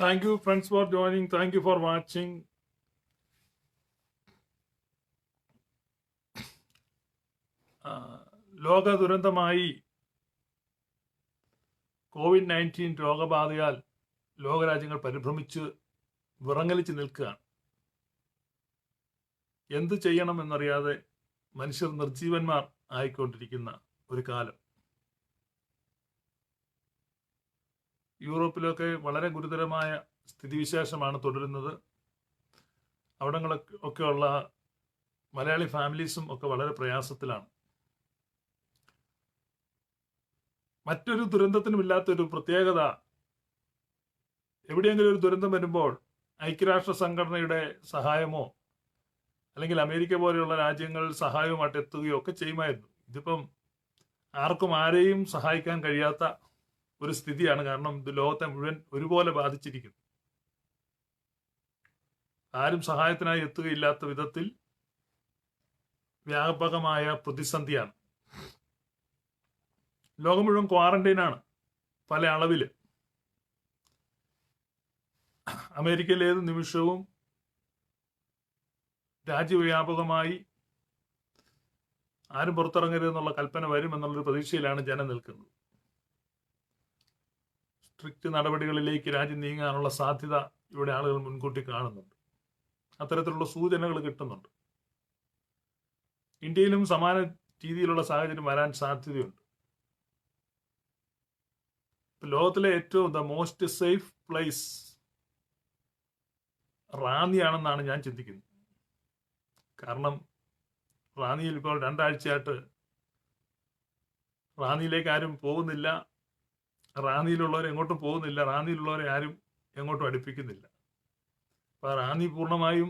Thank you, friends, for joining. Thank you for watching. ലോക ദുരന്തമായി COVID-19 രോഗബാധയാൽ ലോകരാജ്യങ്ങൾ പരിഭ്രമിച്ച് വിറങ്ങലിച്ച് നിൽക്കുകയാണ്. എന്ത് ചെയ്യണമെന്നറിയാതെ മനുഷ്യർ നിർജീവന്മാർ ആയിക്കൊണ്ടിരിക്കുന്ന ഒരു കാലം. യൂറോപ്പിലൊക്കെ വളരെ ഗുരുതരമായ സ്ഥിതിവിശേഷമാണ് തുടരുന്നത്. അവിടങ്ങളൊക്കെയുള്ള മലയാളി ഫാമിലീസും ഒക്കെ വളരെ പ്രയാസത്തിലാണ്. മറ്റൊരു ദുരന്തത്തിനുമില്ലാത്തൊരു പ്രത്യേകത, എവിടെയെങ്കിലും ഒരു ദുരന്തം വരുമ്പോൾ ഐക്യരാഷ്ട്ര സംഘടനയുടെ സഹായമോ അല്ലെങ്കിൽ അമേരിക്ക പോലെയുള്ള രാജ്യങ്ങൾ സഹായവുമായിട്ട് എത്തുകയോ ഒക്കെ ചെയ്യുമായിരുന്നു. ഇതിപ്പം ആർക്കും ആരെയും സഹായിക്കാൻ കഴിയാത്ത ഒരു സ്ഥിതിയാണ്. കാരണം ഇത് ലോകത്തെ മുഴുവൻ ഒരുപോലെ ബാധിച്ചിരിക്കുന്നു. ആരും സഹായത്തിനായി എത്തുകയില്ലാത്ത വിധത്തിൽ വ്യാപകമായ പ്രതിസന്ധിയാണ്. ലോകം മുഴുവൻ ക്വാറന്റൈനാണ് പല അളവിൽ. അമേരിക്കയിൽ ഏത് നിമിഷവും രാജ്യവ്യാപകമായി ആരും പുറത്തിറങ്ങരുതെന്നുള്ള കൽപ്പന വരുമെന്നുള്ളൊരു പ്രതീക്ഷയിലാണ് ജനം നിൽക്കുന്നത്. സ്ട്രിക്റ്റ് നടപടികളിലേക്ക് രാജ്യം നീങ്ങാനുള്ള സാധ്യത ഇവിടെ ആളുകൾ മുൻകൂട്ടി കാണുന്നുണ്ട്. അത്തരത്തിലുള്ള സൂചനകൾ കിട്ടുന്നുണ്ട്. ഇന്ത്യയിലും സമാന രീതിയിലുള്ള സാഹചര്യം വരാൻ സാധ്യതയുണ്ട്. ലോകത്തിലെ ഏറ്റവും മോസ്റ്റ് സേഫ് പ്ലേസ് റാന്നിയാണെന്നാണ് ഞാൻ ചിന്തിക്കുന്നത്. കാരണം റാന്നിയിൽ ഇപ്പോൾ 2 ആഴ്ചയായിട്ട് റാന്നിയിലേക്ക് ആരും പോകുന്നില്ല. റാന്നിയിലുള്ളവർ എങ്ങോട്ടും പോകുന്നില്ല. റാന്നിയിലുള്ളവരെ ആരും എങ്ങോട്ടും അടുപ്പിക്കുന്നില്ല. അപ്പോൾ റാന്നി പൂർണ്ണമായും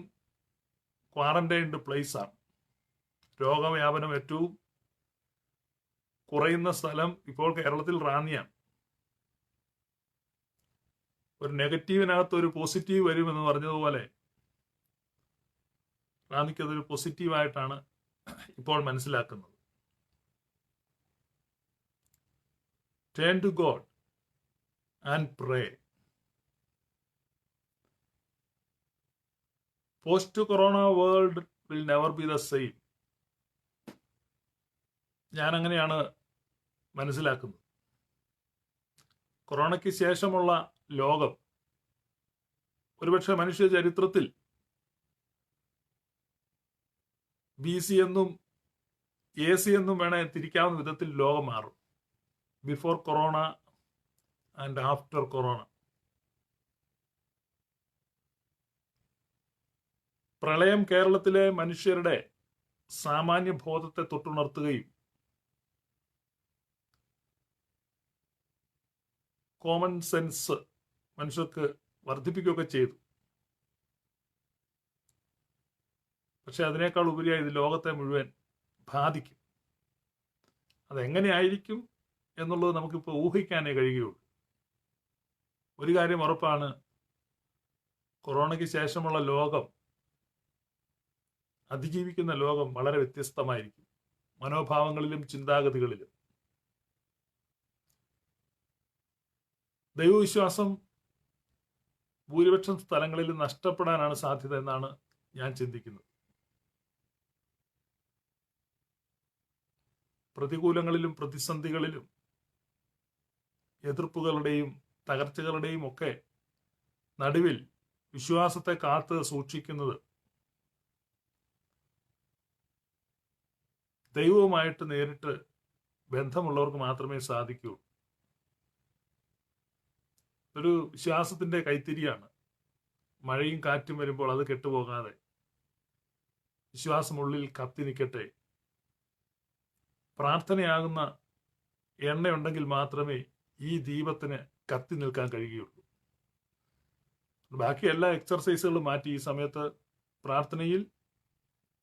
ക്വാറന്റൈൻഡ് പ്ലേസാണ്. രോഗവ്യാപനം ഏറ്റവും കുറയുന്ന സ്ഥലം ഇപ്പോൾ കേരളത്തിൽ റാന്നിയാണ്. ഒരു നെഗറ്റീവിനകത്ത് ഒരു പോസിറ്റീവ് വരുമെന്ന് പറഞ്ഞതുപോലെ റാന്നിക്ക് അതൊരു പോസിറ്റീവായിട്ടാണ് ഇപ്പോൾ മനസ്സിലാക്കുന്നത്. Turn to God and pray. Post corona world will never be the same. ഞാൻ അങ്ങനെയാണ് മനസ്സിലാക്കുന്നത്. കൊറോണയ്ക്ക് ശേഷമുള്ള ലോകം ഒരുപക്ഷെ മനുഷ്യ ചരിത്രത്തിൽ BC എന്നും AC എന്നും വേണേ തിരിക്കാവുന്ന വിധത്തിൽ ലോകം മാറും. Before corona and after corona. പ്രളയം കേരളത്തിലെ മനുഷ്യരുടെ സാമാന്യ ബോധത്തെ തൊട്ടുണർത്തുകയും കോമൺ സെൻസ് മനുഷ്യർക്ക് വർദ്ധിപ്പിക്കുകയൊക്കെ ചെയ്തു. പക്ഷെ അതിനേക്കാൾ ഉപരിയായി ഇത് ലോകത്തെ മുഴുവൻ ബാധിക്കും. അതെങ്ങനെയായിരിക്കും എന്നുള്ളത് നമുക്കിപ്പോൾ ഊഹിക്കാനേ കഴിയുകയുള്ളൂ. ഒരു കാര്യം ഉറപ്പാണ്, കൊറോണയ്ക്ക് ശേഷമുള്ള ലോകം, അതിജീവിക്കുന്ന ലോകം വളരെ വ്യത്യസ്തമായിരിക്കും, മനോഭാവങ്ങളിലും ചിന്താഗതികളിലും. ദൈവവിശ്വാസം ഭൂരിപക്ഷം സ്ഥലങ്ങളിൽ നഷ്ടപ്പെടാനാണ് സാധ്യത എന്നാണ് ഞാൻ ചിന്തിക്കുന്നത്. പ്രതികൂലങ്ങളിലും പ്രതിസന്ധികളിലും എതിർപ്പുകളുടെയും തകർച്ചകളുടെയും ഒക്കെ നടുവിൽ വിശ്വാസത്തെ കാത്ത് സൂക്ഷിക്കുന്നത് ദൈവവുമായിട്ട് നേരിട്ട് ബന്ധമുള്ളവർക്ക് മാത്രമേ സാധിക്കൂ. ഒരു വിശ്വാസത്തിന്റെ കൈത്തിരിയാണ്. മഴയും കാറ്റും വരുമ്പോൾ അത് കെട്ടുപോകാതെ വിശ്വാസമുള്ളിൽ കത്തി നിൽക്കട്ടെ. പ്രാർത്ഥനയാകുന്ന എണ്ണയുണ്ടെങ്കിൽ മാത്രമേ ഈ ദീപത്തിന് കത്തി നിൽക്കാൻ കഴിയുകയുള്ളൂ. ബാക്കി എല്ലാ എക്സർസൈസുകളും മാറ്റി ഈ സമയത്ത് പ്രാർത്ഥനയിൽ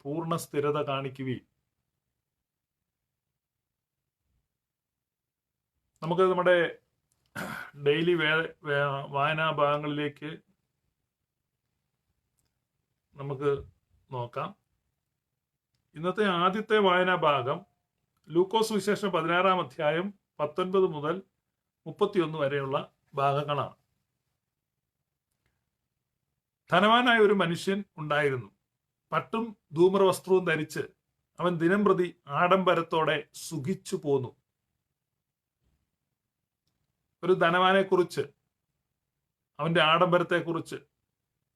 പൂർണ്ണ സ്ഥിരത കാണിക്കുകയും നമുക്ക് നമ്മുടെ ഡെയിലി വായനാ ഭാഗങ്ങളിലേക്ക് നമുക്ക് നോക്കാം. ഇന്നത്തെ ആദ്യത്തെ വായനാ ഭാഗം ലൂക്കോസ് വിശേഷം 16-ാം അധ്യായം 19 മുതൽ 31 വരെയുള്ള ഭാഗങ്ങളാണ്. ധനവാനായ ഒരു മനുഷ്യൻ ഉണ്ടായിരുന്നു. പട്ടും ധൂമ്രവസ്ത്രവും ധരിച്ച് അവൻ ദിനംപ്രതി ആഡംബരത്തോടെ സുഖിച്ചു പോന്നു. ഒരു ധനവാനെ കുറിച്ച്, അവന്റെ ആഡംബരത്തെക്കുറിച്ച്,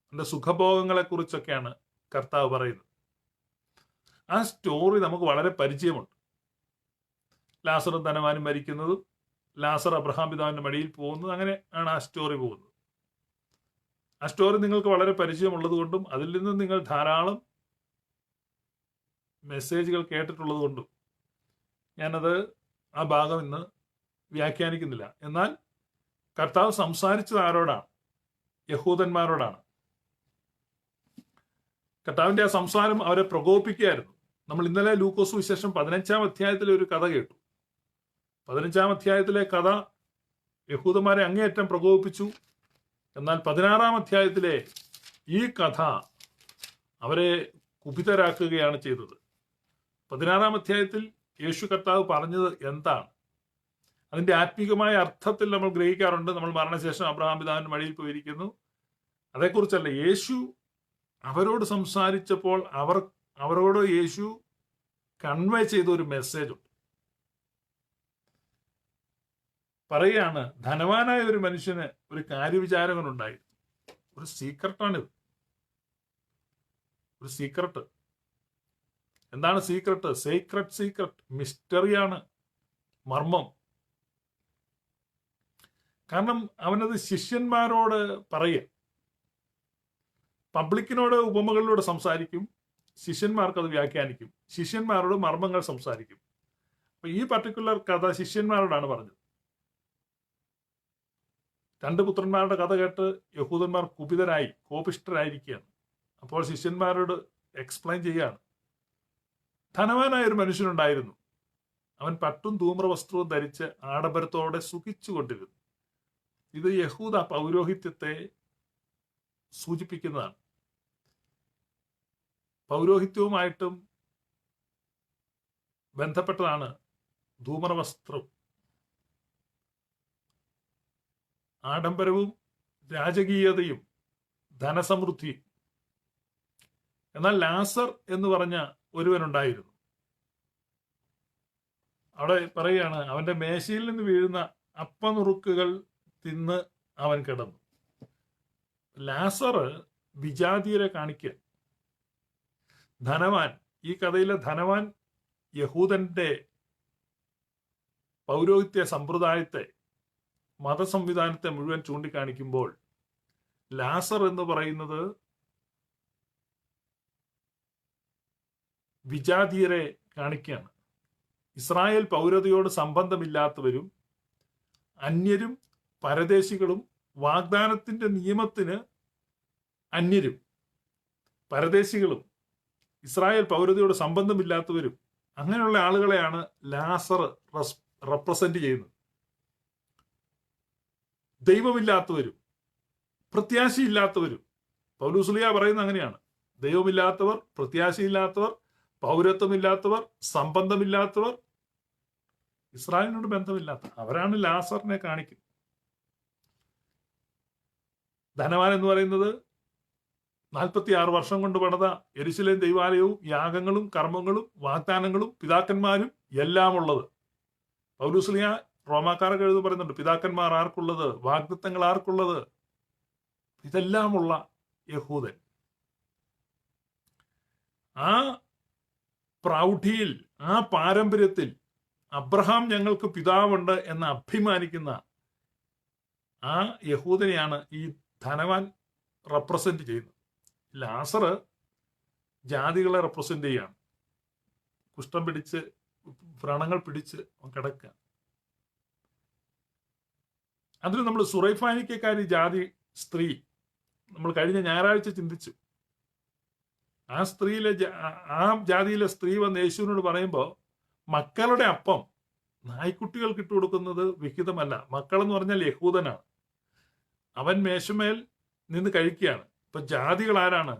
അവന്റെ സുഖഭോഗങ്ങളെ കുറിച്ചൊക്കെയാണ് കർത്താവ് പറയുന്നത്. ആ സ്റ്റോറി നമുക്ക് വളരെ പരിചയമുണ്ട്. ലാസറും ധനവാനും മരിക്കുന്നതും ലാസർ അബ്രഹാം പിതാവിന്റെ മടിയിൽ പോകുന്നതും, അങ്ങനെ ആണ് ആ സ്റ്റോറി പോകുന്നത്. ആ സ്റ്റോറി നിങ്ങൾക്ക് വളരെ പരിചയമുള്ളത് കൊണ്ടും അതിൽ നിന്ന് നിങ്ങൾ ധാരാളം മെസ്സേജുകൾ കേട്ടിട്ടുള്ളത് കൊണ്ടും ഞാനത് ആ ഭാഗം ഇന്ന് വ്യാഖ്യാനിക്കുന്നില്ല. എന്നാൽ കർത്താവ് സംസാരിച്ചത് ആരോടാണ്? യഹൂദന്മാരോടാണ്. കർത്താവിന്റെ ആ സംസാരം അവരെ പ്രകോപിപ്പിക്കുകയായിരുന്നു. നമ്മൾ ഇന്നലെ ലൂക്കോസ് വിശേഷം 15-ാം അധ്യായത്തിലെ ഒരു കഥ കേട്ടു. 15-ാം അധ്യായത്തിലെ കഥ യഹൂദന്മാരെ അങ്ങേയറ്റം പ്രകോപിപ്പിച്ചു. എന്നാൽ 16-ാം അധ്യായത്തിലെ ഈ കഥ അവരെ കുപിതരാക്കുകയാണ് ചെയ്തത്. 16-ാം അധ്യായത്തിൽ യേശു കർത്താവ് പറഞ്ഞത് എന്താണ്? അതിന്റെ ആത്മീകമായ അർത്ഥത്തിൽ നമ്മൾ ഗ്രഹിക്കാറുണ്ട്. നമ്മൾ മരണശേഷം അബ്രഹാം പിതാവിന്റെ മടിയിൽ പോയിരിക്കുന്നു, അതേക്കുറിച്ചല്ല. യേശു അവരോട് സംസാരിച്ചപ്പോൾ അവരോട് യേശു കൺവേ ചെയ്ത ഒരു മെസ്സേജ് ഉണ്ട്. പറയുകയാണ്, ധനവാനായ ഒരു മനുഷ്യന് ഒരു കാര്യവിചാരകനുണ്ടായിരുന്നു. ഒരു സീക്രട്ടാണിത്, ഒരു സീക്രട്ട്. എന്താണ് സീക്രട്ട്? സീക്രട്ട്, മിസ്റ്ററിയാണ്, മർമ്മം. കാരണം അവനത് ശിഷ്യന്മാരോട് പറയുക. പബ്ലിക്കിനോട് ഉപമകളിലൂടെ സംസാരിക്കും, ശിഷ്യന്മാർക്ക് അത് വ്യാഖ്യാനിക്കും, ശിഷ്യന്മാരോട് മർമ്മങ്ങൾ സംസാരിക്കും. അപ്പൊ ഈ പർട്ടിക്കുലർ കഥ ശിഷ്യന്മാരോടാണ് പറഞ്ഞത്. 2 പുത്രന്മാരുടെ കഥ കേട്ട് യഹൂദന്മാർ കുപിതരായി, കോപിഷ്ഠരായിരിക്കുകയാണ്. അപ്പോൾ ശിഷ്യന്മാരോട് എക്സ്പ്ലെയിൻ ചെയ്യുകയാണ്, ധനവാനായ ഒരു മനുഷ്യനുണ്ടായിരുന്നു. അവൻ പട്ടും ധൂമ്രവസ്ത്രവും ധരിച്ച് ആഡംബരത്തോടെ സുഖിച്ചുകൊണ്ടിരുന്നു. ഇത് യഹൂദ പൗരോഹിത്യത്തെ സൂചിപ്പിക്കുന്നതാണ്. പൗരോഹിത്യവുമായിട്ടും ബന്ധപ്പെട്ടതാണ് ധൂമ്രവസ്ത്രം. ആഡംബരവും രാജകീയതയും ധനസമൃദ്ധിയും. എന്നാൽ ലാസർ എന്ന് പറഞ്ഞ ഒരുവനുണ്ടായിരുന്നു. അവിടെ പറയുകയാണ്, അവന്റെ മേശയിൽ നിന്ന് വീഴുന്ന അപ്പനുറുക്കുകൾ തിന്ന് അവൻ കിടന്നു. ലാസർ വിജാതിയരെ കാണിക്കുക. ധനവാൻ, ഈ കഥയിലെ ധനവാൻ യഹൂദന്റെ പൗരോഹിത്യ സമ്പ്രദായത്തെ, മതസംവിധാനത്തെ മുഴുവൻ ചൂണ്ടിക്കാണിക്കുമ്പോൾ ലാസർ എന്ന് പറയുന്നത് വിജാതിയരെ കാണിക്കുകയാണ്. ഇസ്രായേൽ പൗരതയോട് സംബന്ധമില്ലാത്തവരും അന്യരും പരദേശികളും, വാഗ്ദാനത്തിന്റെ നിയമത്തിന് അന്യരും പരദേശികളും ഇസ്രായേൽ പൗരതയോട് സംബന്ധമില്ലാത്തവരും, അങ്ങനെയുള്ള ആളുകളെയാണ് ലാസർ റെപ്രസെന്റ് ചെയ്യുന്നത്. ദൈവമില്ലാത്തവരും പ്രത്യാശയില്ലാത്തവരും. പൗലോസ്ലീഹ പറയുന്നത് അങ്ങനെയാണ്. ദൈവമില്ലാത്തവർ, പ്രത്യാശയില്ലാത്തവർ, പൗരത്വമില്ലാത്തവർ, സംബന്ധമില്ലാത്തവർ, ഇസ്രായേലിനോട് ബന്ധമില്ലാത്ത അവരാണ് ലാസറിനെ കാണിക്കുന്നത്. ധനവാൻ എന്ന് പറയുന്നത് 46 വർഷം കൊണ്ട് പണിത യെരുശലേം ദൈവാലയവും യാഗങ്ങളും കർമ്മങ്ങളും വാഗ്ദാനങ്ങളും പിതാക്കന്മാരും എല്ലാം ഉള്ളത്. പൗലോസ്ലീഹ റോമാക്കാരൊക്കെ എഴുതി പറയുന്നുണ്ട്, പിതാക്കന്മാർ ആർക്കുള്ളത്, വാഗ്ദത്തങ്ങൾ ആർക്കുള്ളത്, ഇതെല്ലാമുള്ള യഹൂദൻ. ആ പ്രൗഢിയിൽ, ആ പാരമ്പര്യത്തിൽ അബ്രഹാം ഞങ്ങൾക്ക് പിതാവുണ്ട് എന്ന് അഭിമാനിക്കുന്ന ആ യഹൂദനെയാണ് ഈ ധനവാൻ റെപ്രസെന്റ് ചെയ്യുന്നത്. ലാസർ ജാതികളെ റെപ്രസെന്റ് ചെയ്യാണ്. കുഷ്ഠം പിടിച്ച്, വ്രണങ്ങൾ പിടിച്ച് കിടക്കുക. അതിന് നമ്മൾ സുറൈഫാനിക്കാരി ജാതി സ്ത്രീ നമ്മൾ കഴിഞ്ഞ ഞായറാഴ്ച ചിന്തിച്ചു. ആ ജാതിയിലെ സ്ത്രീ വന്ന് യേശുവിനോട് പറയുമ്പോൾ, മക്കളുടെ അപ്പം നായ്ക്കുട്ടികൾക്ക് ഇട്ട് കൊടുക്കുന്നത് വിഹിതമല്ല. മക്കളെന്ന് പറഞ്ഞാൽ യഹൂദനാണ്. അവൻ മേശമേൽ നിന്ന് കഴിക്കുകയാണ്. ഇപ്പൊ ജാതികൾ ആരാണ്?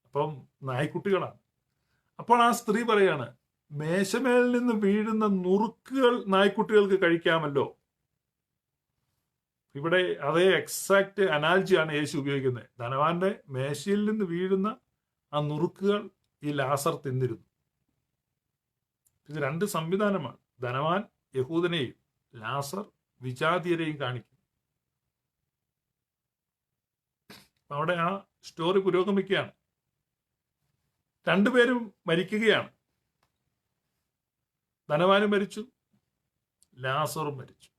അപ്പം നായ്ക്കുട്ടികളാണ്. അപ്പോൾ ആ സ്ത്രീ പറയാണ്, മേശമേൽ നിന്ന് വീഴുന്ന നുറുക്കുകൾ നായ്ക്കുട്ടികൾക്ക് കഴിക്കാമല്ലോ. ഇവിടെ അതേ എക്സാക്ട് അനാലജിയാണ് യേശു ഉപയോഗിക്കുന്നത്. ധനവാന്റെ മേശയിൽ നിന്ന് വീഴുന്ന ആ നുറുക്കുകൾ ഈ ലാസർ തിന്നിരുന്നു. ഇത് രണ്ട് സംവിധാനമാണ്. ധനവാൻ യഹൂദനെയും ലാസർ വിജാതീയരെയും കാണിക്കും. അവിടെ ആ സ്റ്റോറി പുരോഗമിക്കുകയാണ്. രണ്ടുപേരും മരിക്കുകയാണ്. ധനവാനും മരിച്ചു, ലാസറും മരിച്ചു.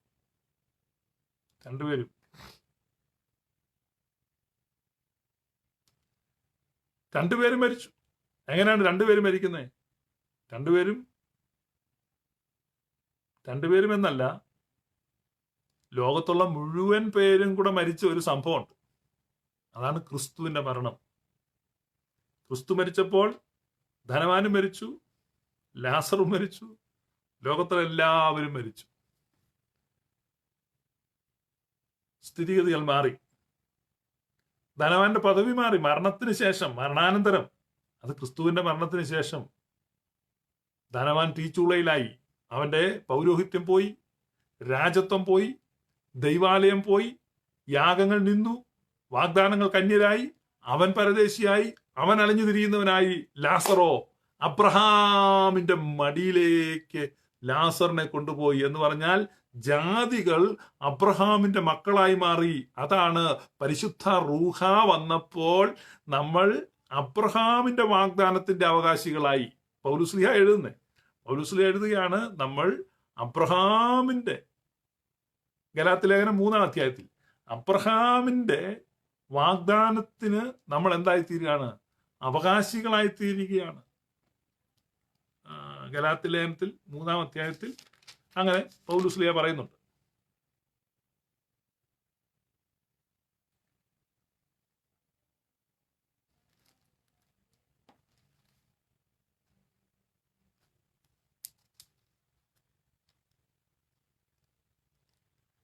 രണ്ടുപേരും മരിച്ചു. എങ്ങനെയാണ് രണ്ടുപേരും മരിക്കുന്നത്? രണ്ടുപേരും എന്നല്ല, ലോകത്തുള്ള മുഴുവൻ പേരും കൂടെ മരിച്ച ഒരു സംഭവമുണ്ട്. അതാണ് ക്രിസ്തുവിന്റെ മരണം. ക്രിസ്തു മരിച്ചപ്പോൾ ധനവാനും മരിച്ചു, ലാസറും മരിച്ചു, ലോകത്തിലെ എല്ലാവരും മരിച്ചു. സ്ഥിതിഗതികൾ മാറി. ധനവാന്റെ പദവി മാറി. മരണത്തിന് ശേഷം, മരണാനന്തരം, അത് ക്രിസ്തുവിന്റെ മരണത്തിന് ശേഷം ധനവാൻ തീച്ചൂളയിലായി. അവന്റെ പൗരോഹിത്യം പോയി, രാജത്വം പോയി, ദൈവാലയം പോയി, യാഗങ്ങൾ നിന്നു, വാഗ്ദാനങ്ങൾ കന്യരായി, അവൻ പരദേശിയായി, അവൻ അലഞ്ഞു തിരിയുന്നവനായി. ലാസറോ അബ്രഹാമിന്റെ മടിയിലേക്ക് ലാസറിനെ കൊണ്ടുപോയി. എന്ന് പറഞ്ഞാൽ ജാതികൾ അബ്രഹാമിന്റെ മക്കളായി മാറി. അതാണ് പരിശുദ്ധ റൂഹ വന്നപ്പോൾ നമ്മൾ അബ്രഹാമിന്റെ വാഗ്ദാനത്തിന്റെ അവകാശികളായി. പൗലുസ്ലിഹ എഴുതുകയാണ് നമ്മൾ അബ്രഹാമിന്റെ, ഗലാത്യ ലേഖനം 3-ാം അധ്യായത്തിൽ അബ്രഹാമിന്റെ വാഗ്ദാനത്തിന് നമ്മൾ എന്തായിത്തീരുകയാണ്? അവകാശികളായിത്തീരുകയാണ്. ഗലാത്യ ലേഖനത്തിൽ 3-ാം അധ്യായത്തിൽ അങ്ങനെ പൗലുസ്ലിഹ പറയുന്നുണ്ട്.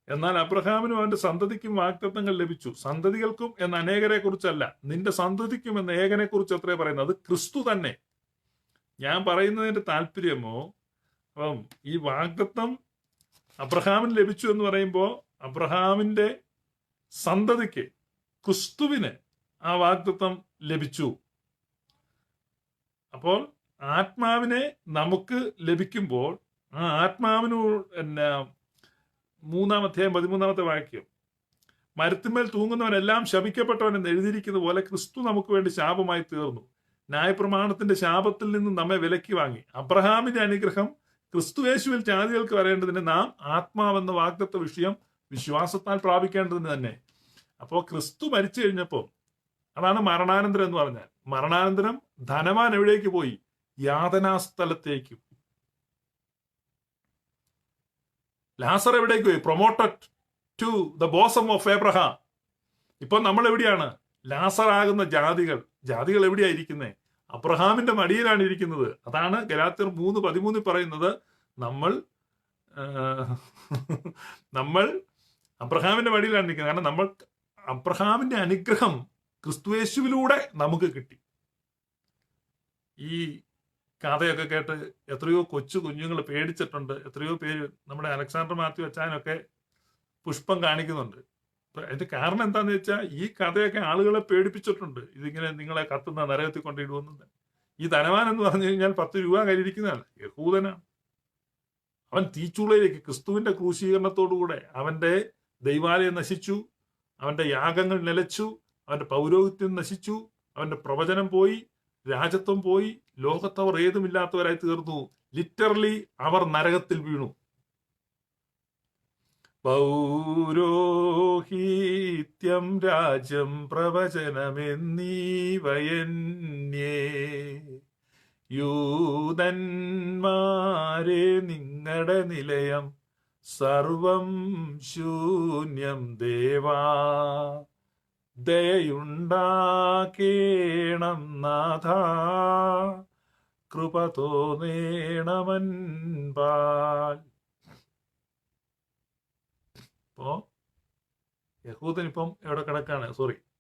എന്നാൽ അബ്രഹാമിനും അവന്റെ സന്തതിക്കും വാഗ്ദത്തങ്ങൾ ലഭിച്ചു. സന്തതികൾക്കും എന്ന അനേകരെ കുറിച്ചല്ല, നിന്റെ സന്തതിക്കും എന്ന ഏകനെ കുറിച്ച് അത്രേ പറയുന്നത്. അത് ക്രിസ്തു തന്നെ. ഞാൻ പറയുന്നതിന്റെ താല്പര്യമോ, അപ്പം ഈ വാഗ്ദത്തം അബ്രഹാമിന് ലഭിച്ചു എന്ന് പറയുമ്പോൾ അബ്രഹാമിന്റെ സന്തതിക്ക്, ക്രിസ്തുവിന് ആ വാഗ്ദത്തം ലഭിച്ചു. അപ്പോൾ ആത്മാവിനെ നമുക്ക് ലഭിക്കുമ്പോൾ ആ ആത്മാവിനു 3-ാം അധ്യായം 13-ാമത്തെ വാക്യം, മരത്തിന്മേൽ തൂങ്ങുന്നവനെല്ലാം ശപിക്കപ്പെട്ടവൻ എന്ന് എഴുതിയിരിക്കുന്ന പോലെ ക്രിസ്തു നമുക്ക് വേണ്ടി ശാപമായി തീർന്നു. ന്യായപ്രമാണത്തിന്റെ ശാപത്തിൽ നിന്നും നമ്മെ വിലക്കി വാങ്ങി. അബ്രഹാമിന്റെ അനുഗ്രഹം ക്രിസ്തുയേശുവിൽ ജാതികൾക്ക് വരേണ്ടതിന് നാം ആത്മാവെന്ന വാഗ്ദത്ത വിഷയം വിശ്വാസത്താൽ പ്രാപിക്കേണ്ടതിന് തന്നെ. അപ്പോൾ ക്രിസ്തു മരിച്ചു കഴിഞ്ഞപ്പോൾ, അതാണ് മരണാനന്തരം എന്ന് പറഞ്ഞാൽ. മരണാനന്തരം ധനവാൻ എവിടേക്ക് പോയി? യാതനാസ്ഥലത്തേക്കും. ലാസർ എവിടേക്ക് പോയി? Promoted to the bosom of Abraham. ഇപ്പൊ നമ്മൾ എവിടെയാണ്? ലാസർ ആകുന്ന ജാതികൾ എവിടെയായിരിക്കുന്നത്? അബ്രഹാമിന്റെ മടിയിലാണ് ഇരിക്കുന്നത്. അതാണ് ഗലാത്യർ 3:13 പറയുന്നത്, നമ്മൾ അബ്രഹാമിന്റെ മടിയിലാണ് ഇരിക്കുന്നത്. കാരണം നമ്മൾ അബ്രഹാമിന്റെ അനുഗ്രഹം ക്രിസ്തുയേശുവിലൂടെ നമുക്ക് കിട്ടി. ഈ കഥയൊക്കെ കേട്ട് എത്രയോ കൊച്ചു കുഞ്ഞുങ്ങൾ പേടിച്ചിട്ടുണ്ട്. എത്രയോ പേര്, നമ്മുടെ അലക്സാണ്ടർ മാത്യു അച്ചാനൊക്കെ പുഷ്പം കാണിക്കുന്നുണ്ട്. അതിന്റെ കാരണം എന്താന്ന് വെച്ചാൽ ഈ കഥയൊക്കെ ആളുകളെ പേടിപ്പിച്ചിട്ടുണ്ട്. ഇതിങ്ങനെ നിങ്ങളെ കത്തുന്ന നരകത്തിൽ കൊണ്ടിടുവെന്ന്. ഈ ധനവാൻ എന്ന് പറഞ്ഞു കഴിഞ്ഞാൽ 10 രൂപ കയ്യിലിരിക്കുന്നതല്ല, യഹൂദനാണ്. അവൻ തീച്ചൂളയിലേക്ക്, ക്രിസ്തുവിന്റെ ക്രൂശീകരണത്തോടുകൂടെ അവന്റെ ദൈവാലയം നശിച്ചു, അവന്റെ യാഗങ്ങൾ നിലച്ചു, അവന്റെ പൗരോഹിത്യം നശിച്ചു, അവന്റെ പ്രവചനം പോയി, രാജത്വം പോയി, ലോകത്തവർ ഏതുമില്ലാത്തവരായി തീർന്നു. ലിറ്ററലി അവർ നരകത്തിൽ വീണു. പൗരോഹിത്യം, രാജ്യം, പ്രവചനമെന്നീവയന്യേ യൂതന്മാരെ നിങ്ങളുടെ നിലയം, സർവം ശൂന്യം. ദേവാ ദയുണ്ടാക്കേണം നാഥ, കൃപ തോന്നേണമൻപാൽ. ഇപ്പോ യഹൂദൻ ഇപ്പം എവിടെ കിടക്കാണ്?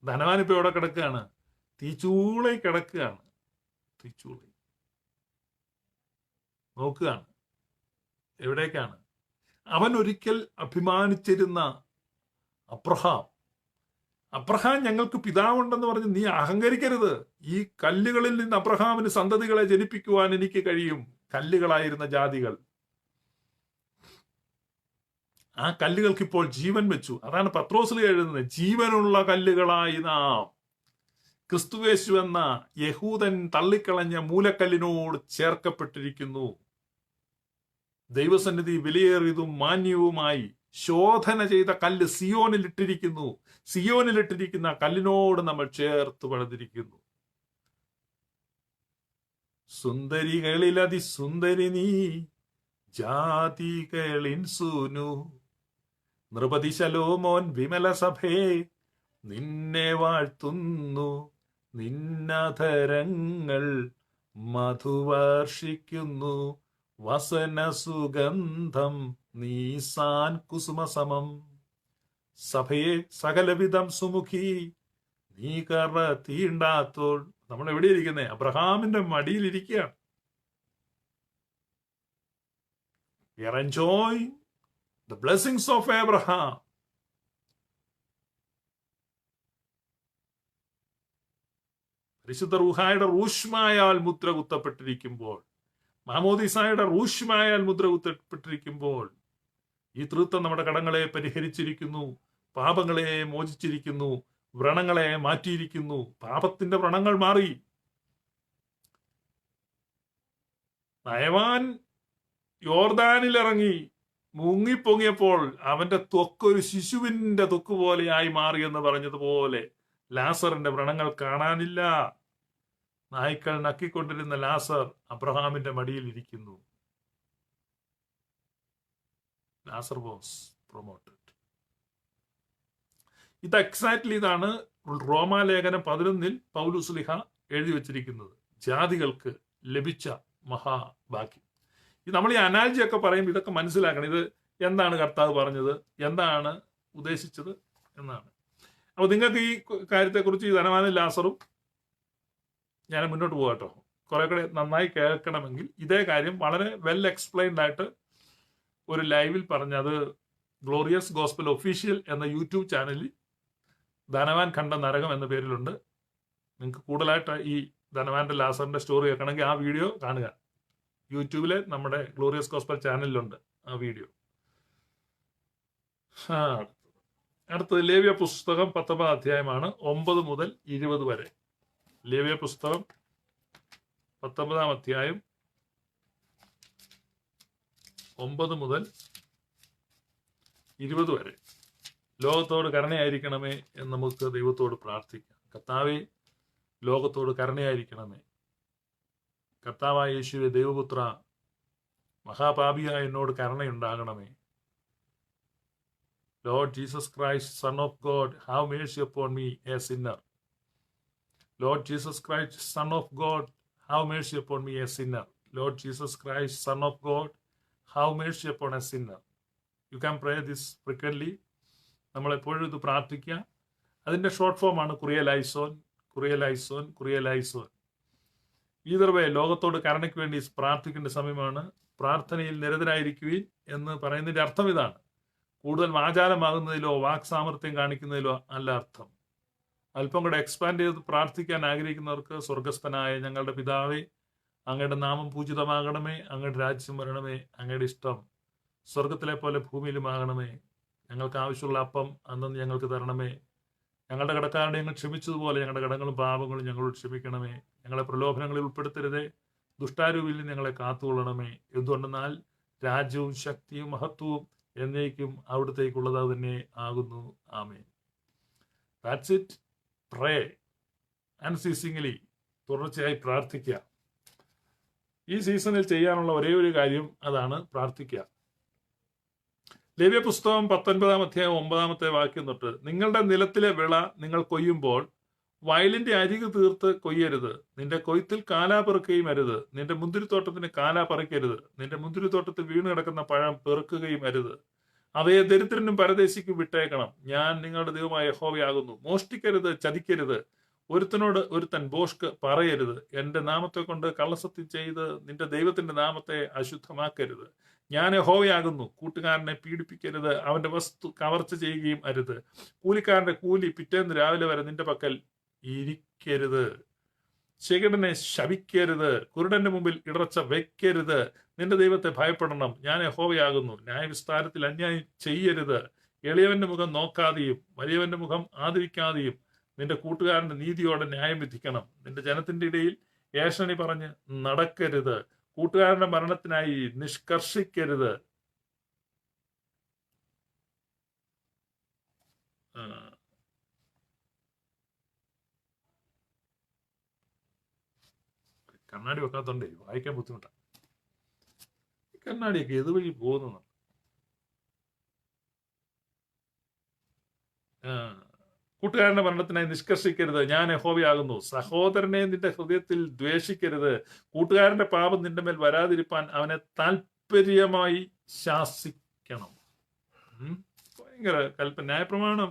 ധനവാൻ ഇപ്പൊ എവിടെ കിടക്കുകയാണ്? തീച്ചൂളയിൽ കിടക്കുകയാണ്. തീച്ചൂളയിൽ നോക്കുകയാണ്. എവിടേക്കാണ്? അവൻ ഒരിക്കൽ അഭിമാനിച്ചിരുന്ന അബ്രഹാം ഞങ്ങൾക്ക് പിതാവുണ്ടെന്ന് പറഞ്ഞ് നീ അഹങ്കരിക്കരുത്. ഈ കല്ലുകളിൽ നിന്ന് അബ്രഹാമിന് സന്തതികളെ ജനിപ്പിക്കുവാൻ എനിക്ക് കഴിയും. കല്ലുകളായിരുന്ന ജാതികൾ, ആ കല്ലുകൾക്ക് ഇപ്പോൾ ജീവൻ വെച്ചു. അതാണ് പത്രോസിൽ എഴുതുന്നത്, ജീവനുള്ള കല്ലുകളായി നാം ക്രിസ്തുവേശു എന്ന യഹൂദൻ തള്ളിക്കളഞ്ഞ മൂലക്കല്ലിനോട് ചേർക്കപ്പെട്ടിരിക്കുന്നു. ദൈവസന്നിധി വിലയേറിയതും മാന്യവുമായി ശോധന ചെയ്ത കല്ല് സിയോനിലിട്ടിരിക്കുന്നു. സിയോനിലിട്ടിരിക്കുന്ന കല്ലിനോട് നമ്മൾ ചേർത്ത് പണിതിരിക്കുന്നു. സുന്ദരികളിൽ അതിസുന്ദരി നീ, ജാതികളിൻ സൂനു. നൃപതി ശലോമോൻ വിമല സഭേ, നിന്നെ വാഴ്ത്തുന്നു. നിന്നധരങ്ങൾ മധുവർഷിക്കുന്നു. വസന സുഗന്ധം നീസാൻ കുസുമസമം. സഭയെ സകലവിധം സുമുഖി, നീ കറ തീണ്ടാത്തോൾ. നമ്മൾ എവിടെ ഇരിക്കുന്നേ? അബ്രഹാമിന്റെ മടിയിൽ ഇരിക്കുകയാണ്. We are enjoying the blessings of Abraham. പരിശുദ്ധ റൂഹായുടെ റൂഷ്മായാൽ മുദ്ര കുത്തപ്പെട്ടിരിക്കുമ്പോൾ, മാമോദീസായുടെ റൂഷ്മായാൽ മുദ്ര കുത്തപ്പെട്ടിരിക്കുമ്പോൾ, ഈ തൃത്വം നമ്മുടെ കടങ്ങളെ പരിഹരിച്ചിരിക്കുന്നു, പാപങ്ങളെ മോചിച്ചിരിക്കുന്നു, വ്രണങ്ങളെ മാറ്റിയിരിക്കുന്നു. പാപത്തിന്റെ വ്രണങ്ങൾ മാറി. നയവാൻ യോർദാനിലിറങ്ങി മുങ്ങിപ്പൊങ്ങിയപ്പോൾ അവന്റെ ത്വക്ക് ഒരു ശിശുവിന്റെ ത്വക്ക് പോലെയായി മാറിയെന്ന് പറഞ്ഞതുപോലെ ലാസറിന്റെ വ്രണങ്ങൾ കാണാനില്ല. നായ്ക്കൾ നക്കിക്കൊണ്ടിരുന്ന ലാസർ അബ്രഹാമിന്റെ മടിയിൽ ഇരിക്കുന്നു. ലാസർ വാസ് പ്രൊമോട്ടഡ്. ഇത് എക്സാക്ട്ലി ഇതാണ് റോമാലേഖനം 11 പൗലുസ്ലിഹ എഴുതി വച്ചിരിക്കുന്നത്. ജാതികൾക്ക് ലഭിച്ച മഹാഭാഗ്യം. നമ്മൾ ഈ അനാലജി ഒക്കെ പറയുമ്പോൾ ഇതൊക്കെ മനസ്സിലാക്കണം. ഇത് എന്താണ് കർത്താവ് പറഞ്ഞത്, എന്താണ് ഉദ്ദേശിച്ചത് എന്നാണ്. അപ്പൊ നിങ്ങൾക്ക് ഈ കാര്യത്തെക്കുറിച്ച് ഈ ധനവാനും ലാസറും ഞാൻ മുന്നോട്ട് പോകാട്ടോ, കുറെ കൂടെ നന്നായി കേൾക്കണമെങ്കിൽ ഇതേ കാര്യം വളരെ വെൽ എക്സ്പ്ലെയിൻഡ് ആയിട്ട് ഒരു ലൈവിൽ പറഞ്ഞ്, അത് ഗ്ലോറിയസ് ഗോസ്പൽ ഒഫീഷ്യൽ എന്ന യൂട്യൂബ് ചാനലിൽ ധനവാൻ കണ്ട നരകം എന്ന പേരിലുണ്ട്. നിങ്ങൾക്ക് കൂടുതലായിട്ട് ഈ ധനവാന്റെ ലാസറിന്റെ സ്റ്റോറി കേൾക്കണമെങ്കിൽ ആ വീഡിയോ കാണുക. യൂട്യൂബിലെ നമ്മുടെ ഗ്ലോറിയസ് ഗോസ്പൽ ചാനലിലുണ്ട് ആ വീഡിയോ. അടുത്തത് ലേവ്യ പുസ്തകം 19 അധ്യായമാണ്, 9 മുതൽ 20 വരെ. ലേവ്യ പുസ്തകം 19 അധ്യായം 9 മുതൽ 20 വരെ. ലോകത്തോട് കരുണയായിരിക്കണമേ എന്ന് നമുക്ക് ദൈവത്തോട് പ്രാർത്ഥിക്കാം. കർത്താവേ, ലോകത്തോട് കരുണയായിരിക്കണമേ. കർത്താവായ യേശുവേ, ദൈവപുത്ര, മഹാപാപിയായ എന്നോട് കരുണയുണ്ടാകണമേ. Lord Jesus Christ, Son of God, have mercy upon me, a sinner. Lord Jesus Christ, Son of God, have mercy upon me, a sinner. Lord Jesus Christ, Son of God, have mercy upon a sinner. You can pray this frequently. നമ്മളെപ്പോഴും ഇത് പ്രാർത്ഥിക്കുക. അതിന്റെ short ഫോമാണ് കുറിയലൈസോൻ, കുറിയലൈസോൻ, കുറിയലൈസോൻ. ഈതർവേ ലോകത്തോട് കരുണയ്ക്ക് വേണ്ടി പ്രാർത്ഥിക്കേണ്ട സമയമാണ്. പ്രാർത്ഥനയിൽ നിരതരായിരിക്കുകയും എന്ന് പറയുന്നതിന്റെ അർത്ഥം ഇതാണ്. കൂടുതൽ വാചാലമാകുന്നതിലോ വാക് സാമർത്ഥ്യം കാണിക്കുന്നതിലോ അല്ല അർത്ഥം. അല്പം കൂടെ എക്സ്പാൻഡ് ചെയ്ത് പ്രാർത്ഥിക്കാൻ ആഗ്രഹിക്കുന്നവർക്ക്, സ്വർഗസ്ഥനായ ഞങ്ങളുടെ പിതാവേ, അങ്ങയുടെ നാമം പൂജിതമാകണമേ, അങ്ങയുടെ രാജ്യം വരണമേ, അങ്ങയുടെ ഇഷ്ടം സ്വർഗത്തിലെ പോലെ ഭൂമിയിലുമാകണമേ. ഞങ്ങൾക്ക് ആവശ്യമുള്ള അപ്പം അന്ന് ഞങ്ങൾക്ക് തരണമേ. ഞങ്ങളുടെ കടക്കാരുടെ ഞങ്ങൾ ക്ഷമിച്ചതുപോലെ ഞങ്ങളുടെ കടങ്ങളും പാപങ്ങളും ഞങ്ങളോട് ക്ഷമിക്കണമേ. ഞങ്ങളെ പ്രലോഭനങ്ങളിൽ ഉൾപ്പെടുത്തരുതേ, ദുഷ്ടാരൂപിൽ ഞങ്ങളെ കാത്തുകൊള്ളണമേ. എന്തുകൊണ്ടെന്നാൽ രാജ്യവും ശക്തിയും മഹത്വവും എന്നേക്കും അവിടത്തേക്കുള്ളത് തന്നെ ആകുന്നു. ആമേൻ. That's it. പ്രേ അൺസീസിംഗ്ലി, തുടർച്ചയായി പ്രാർത്ഥിക്കുക. ഈ സീസണിൽ ചെയ്യാനുള്ള ഒരേ ഒരു കാര്യം അതാണ്, പ്രാർത്ഥിക്കുക. ലേവ്യ പുസ്തകം 19 അധ്യായം 9 വാക്യം തൊട്ട്, നിങ്ങളുടെ നിലത്തിലെ വിള നിങ്ങൾ കൊയ്യുമ്പോൾ വയലിന്റെ അരികു തീർത്ത് കൊയ്യരുത്. നിന്റെ കൊയ്ത്തിൽ കാലാ പെറുക്കുകയും അരുത്. നിന്റെ മുന്തിരിത്തോട്ടത്തിന് കാലാ പറിക്കരുത്. നിന്റെ മുന്തിരിത്തോട്ടത്തിൽ വീണ് കിടക്കുന്ന പഴം പെറുക്കുകയും അരുത്. അവയെ ദരിദ്രനും പരദേശിക്കും വിട്ടേക്കണം. ഞാൻ നിങ്ങളുടെ ദൈവമായ യഹോവയാകുന്നു. മോഷ്ടിക്കരുത്, ചതിക്കരുത്, ഒരുത്തനോട് ഒരുത്തൻ ബോഷ്ക്ക് പറയരുത്, എന്റെ നാമത്തെ കൊണ്ട് കള്ളസത്യം ചെയ്ത് നിന്റെ ദൈവത്തിന്റെ നാമത്തെ അശുദ്ധമാക്കരുത്. ഞാൻ യഹോവയാകുന്നു. കൂട്ടുകാരനെ പീഡിപ്പിക്കരുത്, അവന്റെ വസ്തു കവർച്ച ചെയ്യുകയും അരുത്. കൂലിക്കാരന്റെ കൂലി പിറ്റേന്ന് രാവിലെ വരെ നിന്റെ പക്കൽ ഇരിക്കരുത്. ചെകിടനെ ശപിക്കരുത്, കുരുടന്റെ മുമ്പിൽ ഇടർച്ച വെക്കരുത്. നിന്റെ ദൈവത്തെ ഭയപ്പെടണം, ഞാൻ യഹോവയാകുന്നു. ന്യായവിസ്താരത്തിൽ അന്യായം ചെയ്യരുത്. എളിയവന്റെ മുഖം നോക്കാതെയും വലിയവന്റെ മുഖം ആദരിക്കാതെയും നിന്റെ കൂട്ടുകാരന്റെ നീതിയോടെ ന്യായം വിധിക്കണം. നിന്റെ ജനത്തിന്റെ ഇടയിൽ ഏഷണി പറഞ്ഞ് നടക്കരുത്. കൂട്ടുകാരന്റെ മരണത്തിനായി നിഷ്കർഷിക്കരുത്. കണ്ണാടി വെക്കാത്തോണ്ടേ വായിക്കാൻ ബുദ്ധിമുട്ടാണ്. കണ്ണാടിയൊക്കെ ഏതുവഴി പോകുന്നു. കൂട്ടുകാരന്റെ മരണത്തിനായി നിഷ്കർഷിക്കരുത്, ഞാൻ യഹോവയാകുന്നു. സഹോദരനെ നിന്റെ ഹൃദയത്തിൽ ദ്വേഷിക്കരുത്. കൂട്ടുകാരന്റെ പാപം നിന്റെ മേൽ വരാതിരിപ്പാൻ അവനെ താല്പര്യമായി ശാസിക്കണം. ഭയങ്കര കൽപ്പന. ന്യായപ്രമാണം,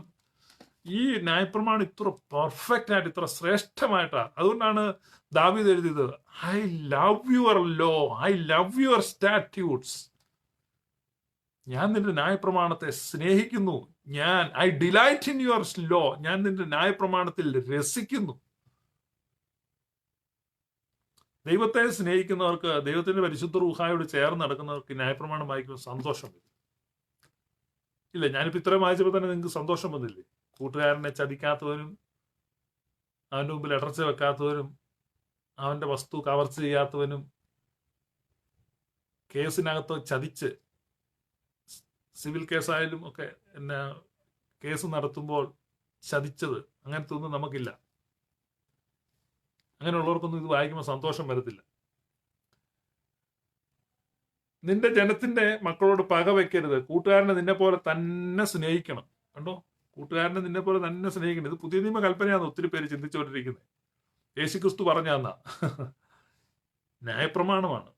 ഈ ന്യായപ്രമാണം ഇത്ര പെർഫെക്റ്റ് ആയിട്ട്, ഇത്ര ശ്രേഷ്ഠമായിട്ടാ. അതുകൊണ്ടാണ് ദാവീദ് എഴുതിയത്, I love your law, I love your statutes. ഞാൻ നിന്റെ ന്യായപ്രമാണത്തെ സ്നേഹിക്കുന്നു. I delight in your law, ഞാൻ നിന്റെ ന്യായപ്രമാണത്തിൽ രസിക്കുന്നു. ദൈവത്തെ സ്നേഹിക്കുന്നവർക്ക്, ദൈവത്തിന്റെ പരിശുദ്ധ റൂഹായോട് ചേർന്ന് നടക്കുന്നവർക്ക് ന്യായപ്രമാണം വായിക്കുമ്പോൾ സന്തോഷം വരും. ഇല്ല, ഞാനിപ്പോ ഇത്രയും വായിച്ചപ്പോൾ തന്നെ നിങ്ങൾക്ക് സന്തോഷം വന്നില്ലേ? കൂട്ടുകാരനെ ചതിക്കാത്തവരും അവന്റെ മുമ്പിൽ ഇടർച്ച വെക്കാത്തവരും അവന്റെ വസ്തു കവർച്ച ചെയ്യാത്തവനും കേസിനകത്ത് ചതിച്ച്, സിവിൽ കേസായാലും ഒക്കെ എന്നെ കേസ് നടത്തുമ്പോൾ ചതിച്ചത്, അങ്ങനത്തെ ഒന്നും നമുക്കില്ല. അങ്ങനെയുള്ളവർക്കൊന്നും ഇത് വായിക്കുമ്പോൾ സന്തോഷം വരത്തില്ല. നിന്റെ ജനത്തിന്റെ മക്കളോട് പക വെക്കരുത്. കൂട്ടുകാരനെ നിന്നെ പോലെ തന്നെ സ്നേഹിക്കണം. കണ്ടോ, കൂട്ടുകാരനെ നിന്നെ പോലെ തന്നെ സ്നേഹിക്കണം. ഇത് പുതിയ നിയമ കൽപ്പനയാണ് ഒത്തിരി പേര് ചിന്തിച്ചുകൊണ്ടിരിക്കുന്നത്. യേശുക്രിസ്തു പറഞ്ഞ ന്യായപ്രമാണമാണ്.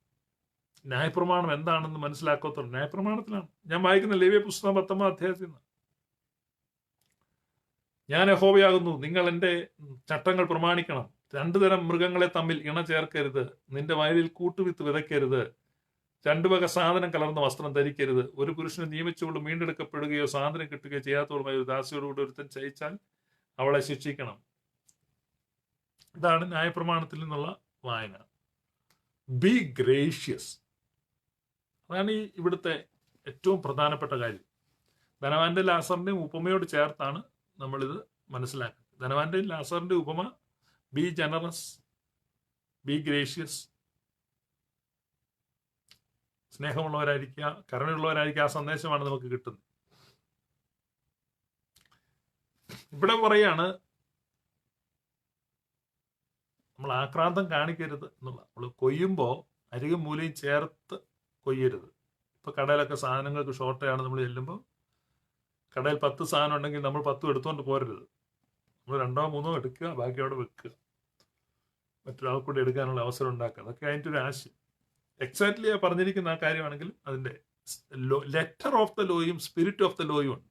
ന്യായപ്രമാണം എന്താണെന്ന് മനസ്സിലാക്കാത്ത ന്യായപ്രമാണത്തിലാണ്. ഞാൻ വായിക്കുന്ന ലേവ്യ പുസ്തകം 10-ാം അധ്യായത്തിൽ നിന്ന്, ഞാൻ യഹോവയാകുന്നു, നിങ്ങൾ എന്റെ ചട്ടങ്ങൾ പ്രമാണിക്കണം. 2 തരം മൃഗങ്ങളെ തമ്മിൽ ഇണ ചേർക്കരുത്. നിന്റെ വയലിൽ കൂട്ടുവിത്ത് വിതയ്ക്കരുത്. 2 വക സാധനം കലർന്ന വസ്ത്രം ധരിക്കരുത്. ഒരു പുരുഷനെ നിയമിച്ചുകൊണ്ട് വീണ്ടെടുക്കപ്പെടുകയോ സാധനം കിട്ടുകയോ ചെയ്യാത്തവരുമായി ഒരു ദാസിയോടുകൂടി ഒരുത്തൻ ചെയ്യിച്ചാൽ അവളെ ശിക്ഷിക്കണം. ഇതാണ് ന്യായപ്രമാണത്തിൽ നിന്നുള്ള വായന. ബി ഗ്രേഷ്യസ്, അതാണ് ഈ ഇവിടുത്തെ ഏറ്റവും പ്രധാനപ്പെട്ട കാര്യം. ധനവാന്റെ ലാസറിന്റെയും ഉപമയോട് ചേർത്താണ് നമ്മളിത് മനസ്സിലാക്കുന്നത്. ധനവാന്റെയും ലാസറിന്റെ ഉപമ, ബി ജനറസ്, ബി ഗ്രേഷ്യസ്, സ്നേഹമുള്ളവരായിരിക്കുക, കരുണയുള്ളവരായിരിക്കുക. ആ സന്ദേശമാണ് നമുക്ക് കിട്ടുന്നത്. ഇവിടെ പറയാണ്, നമ്മൾ ആക്രാന്തം കാണിക്കരുത് എന്നുള്ള. നമ്മൾ കൊയ്യുമ്പോൾ അരികും മൂലയും ചേർത്ത് കൊയ്യരുത്. ഇപ്പൊ കടയിലൊക്കെ സാധനങ്ങൾക്ക് ഷോർട്ടാണ്. നമ്മൾ ചെല്ലുമ്പോൾ കടയിൽ 10 സാധനം ഉണ്ടെങ്കിൽ നമ്മൾ 10 എടുത്തുകൊണ്ട് പോരരുത്. നമ്മൾ 2-3 എടുക്കുക, ബാക്കി അവിടെ വെക്കുക, മറ്റൊരാൾ കൂടി എടുക്കാനുള്ള അവസരം ഉണ്ടാക്കുക. അതൊക്കെ അതിൻ്റെ ഒരു ആശയം. എക്സാക്ട്ലി പറഞ്ഞിരിക്കുന്ന ആ കാര്യമാണെങ്കിൽ അതിന്റെ ലെറ്റർ ഓഫ് ദ ലോയും സ്പിരിറ്റ് ഓഫ് ദ ലോയും ഉണ്ട്.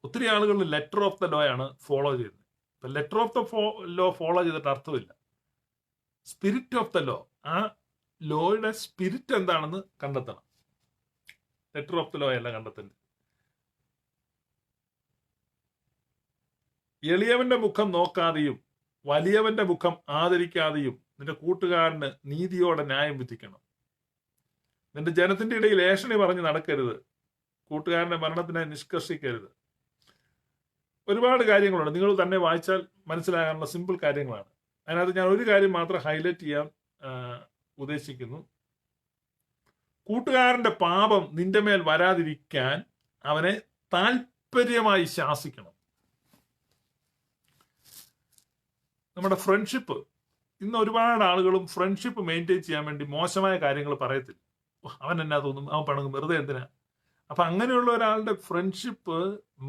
ഒത്തിരി ആളുകൾ ലെറ്റർ ഓഫ് ദ ലോ ആണ് ഫോളോ ചെയ്യുന്നത്. ഇപ്പൊ letter of the law follow ചെയ്തിട്ട് അർത്ഥമില്ല. സ്പിരിറ്റ് ഓഫ് ദ ലോ, ആ ലോയുടെ സ്പിരിറ്റ് എന്താണെന്ന് കണ്ടെത്തണം. ലെറ്റർ ഓഫ് ദ ലോ അല്ല കണ്ടെത്തേണ്ടത്. എളിയവന്റെ മുഖം നോക്കാതെയും വലിയവന്റെ മുഖം ആദരിക്കാതെയും നിന്റെ കൂട്ടുകാരന് നീതിയോടെ ന്യായം വിധിക്കണം. നിന്റെ ജനത്തിന്റെ ഇടയിൽ ഏഷണി പറഞ്ഞ് നടക്കരുത്. കൂട്ടുകാരന്റെ മരണത്തിനായി നിഷ്കർഷിക്കരുത്. ഒരുപാട് കാര്യങ്ങളുണ്ട്. നിങ്ങൾ തന്നെ വായിച്ചാൽ മനസ്സിലാകാനുള്ള സിമ്പിൾ കാര്യങ്ങളാണ്. അതിനകത്ത് ഞാൻ ഒരു കാര്യം മാത്രം ഹൈലൈറ്റ് ചെയ്യാൻ ഉദ്ദേശിക്കുന്നു. കൂട്ടുകാരന്റെ പാപം നിന്റെ മേൽ വരാതിരിക്കാൻ അവനെ താല്പര്യമായി ശാസിക്കണം. നമ്മുടെ ഫ്രണ്ട്ഷിപ്പ്, ഇന്ന് ഒരുപാട് ആളുകളും ഫ്രണ്ട്ഷിപ്പ് മെയിൻറ്റെയിൻ ചെയ്യാൻ വേണ്ടി മോശമായ കാര്യങ്ങൾ പറയത്തില്ല. അവൻ എന്നാ തോന്നും, അവൻ പണങ്ങും, വെറുതെ എന്തിനാ. അപ്പൊ അങ്ങനെയുള്ള ഒരാളുടെ ഫ്രണ്ട്ഷിപ്പ്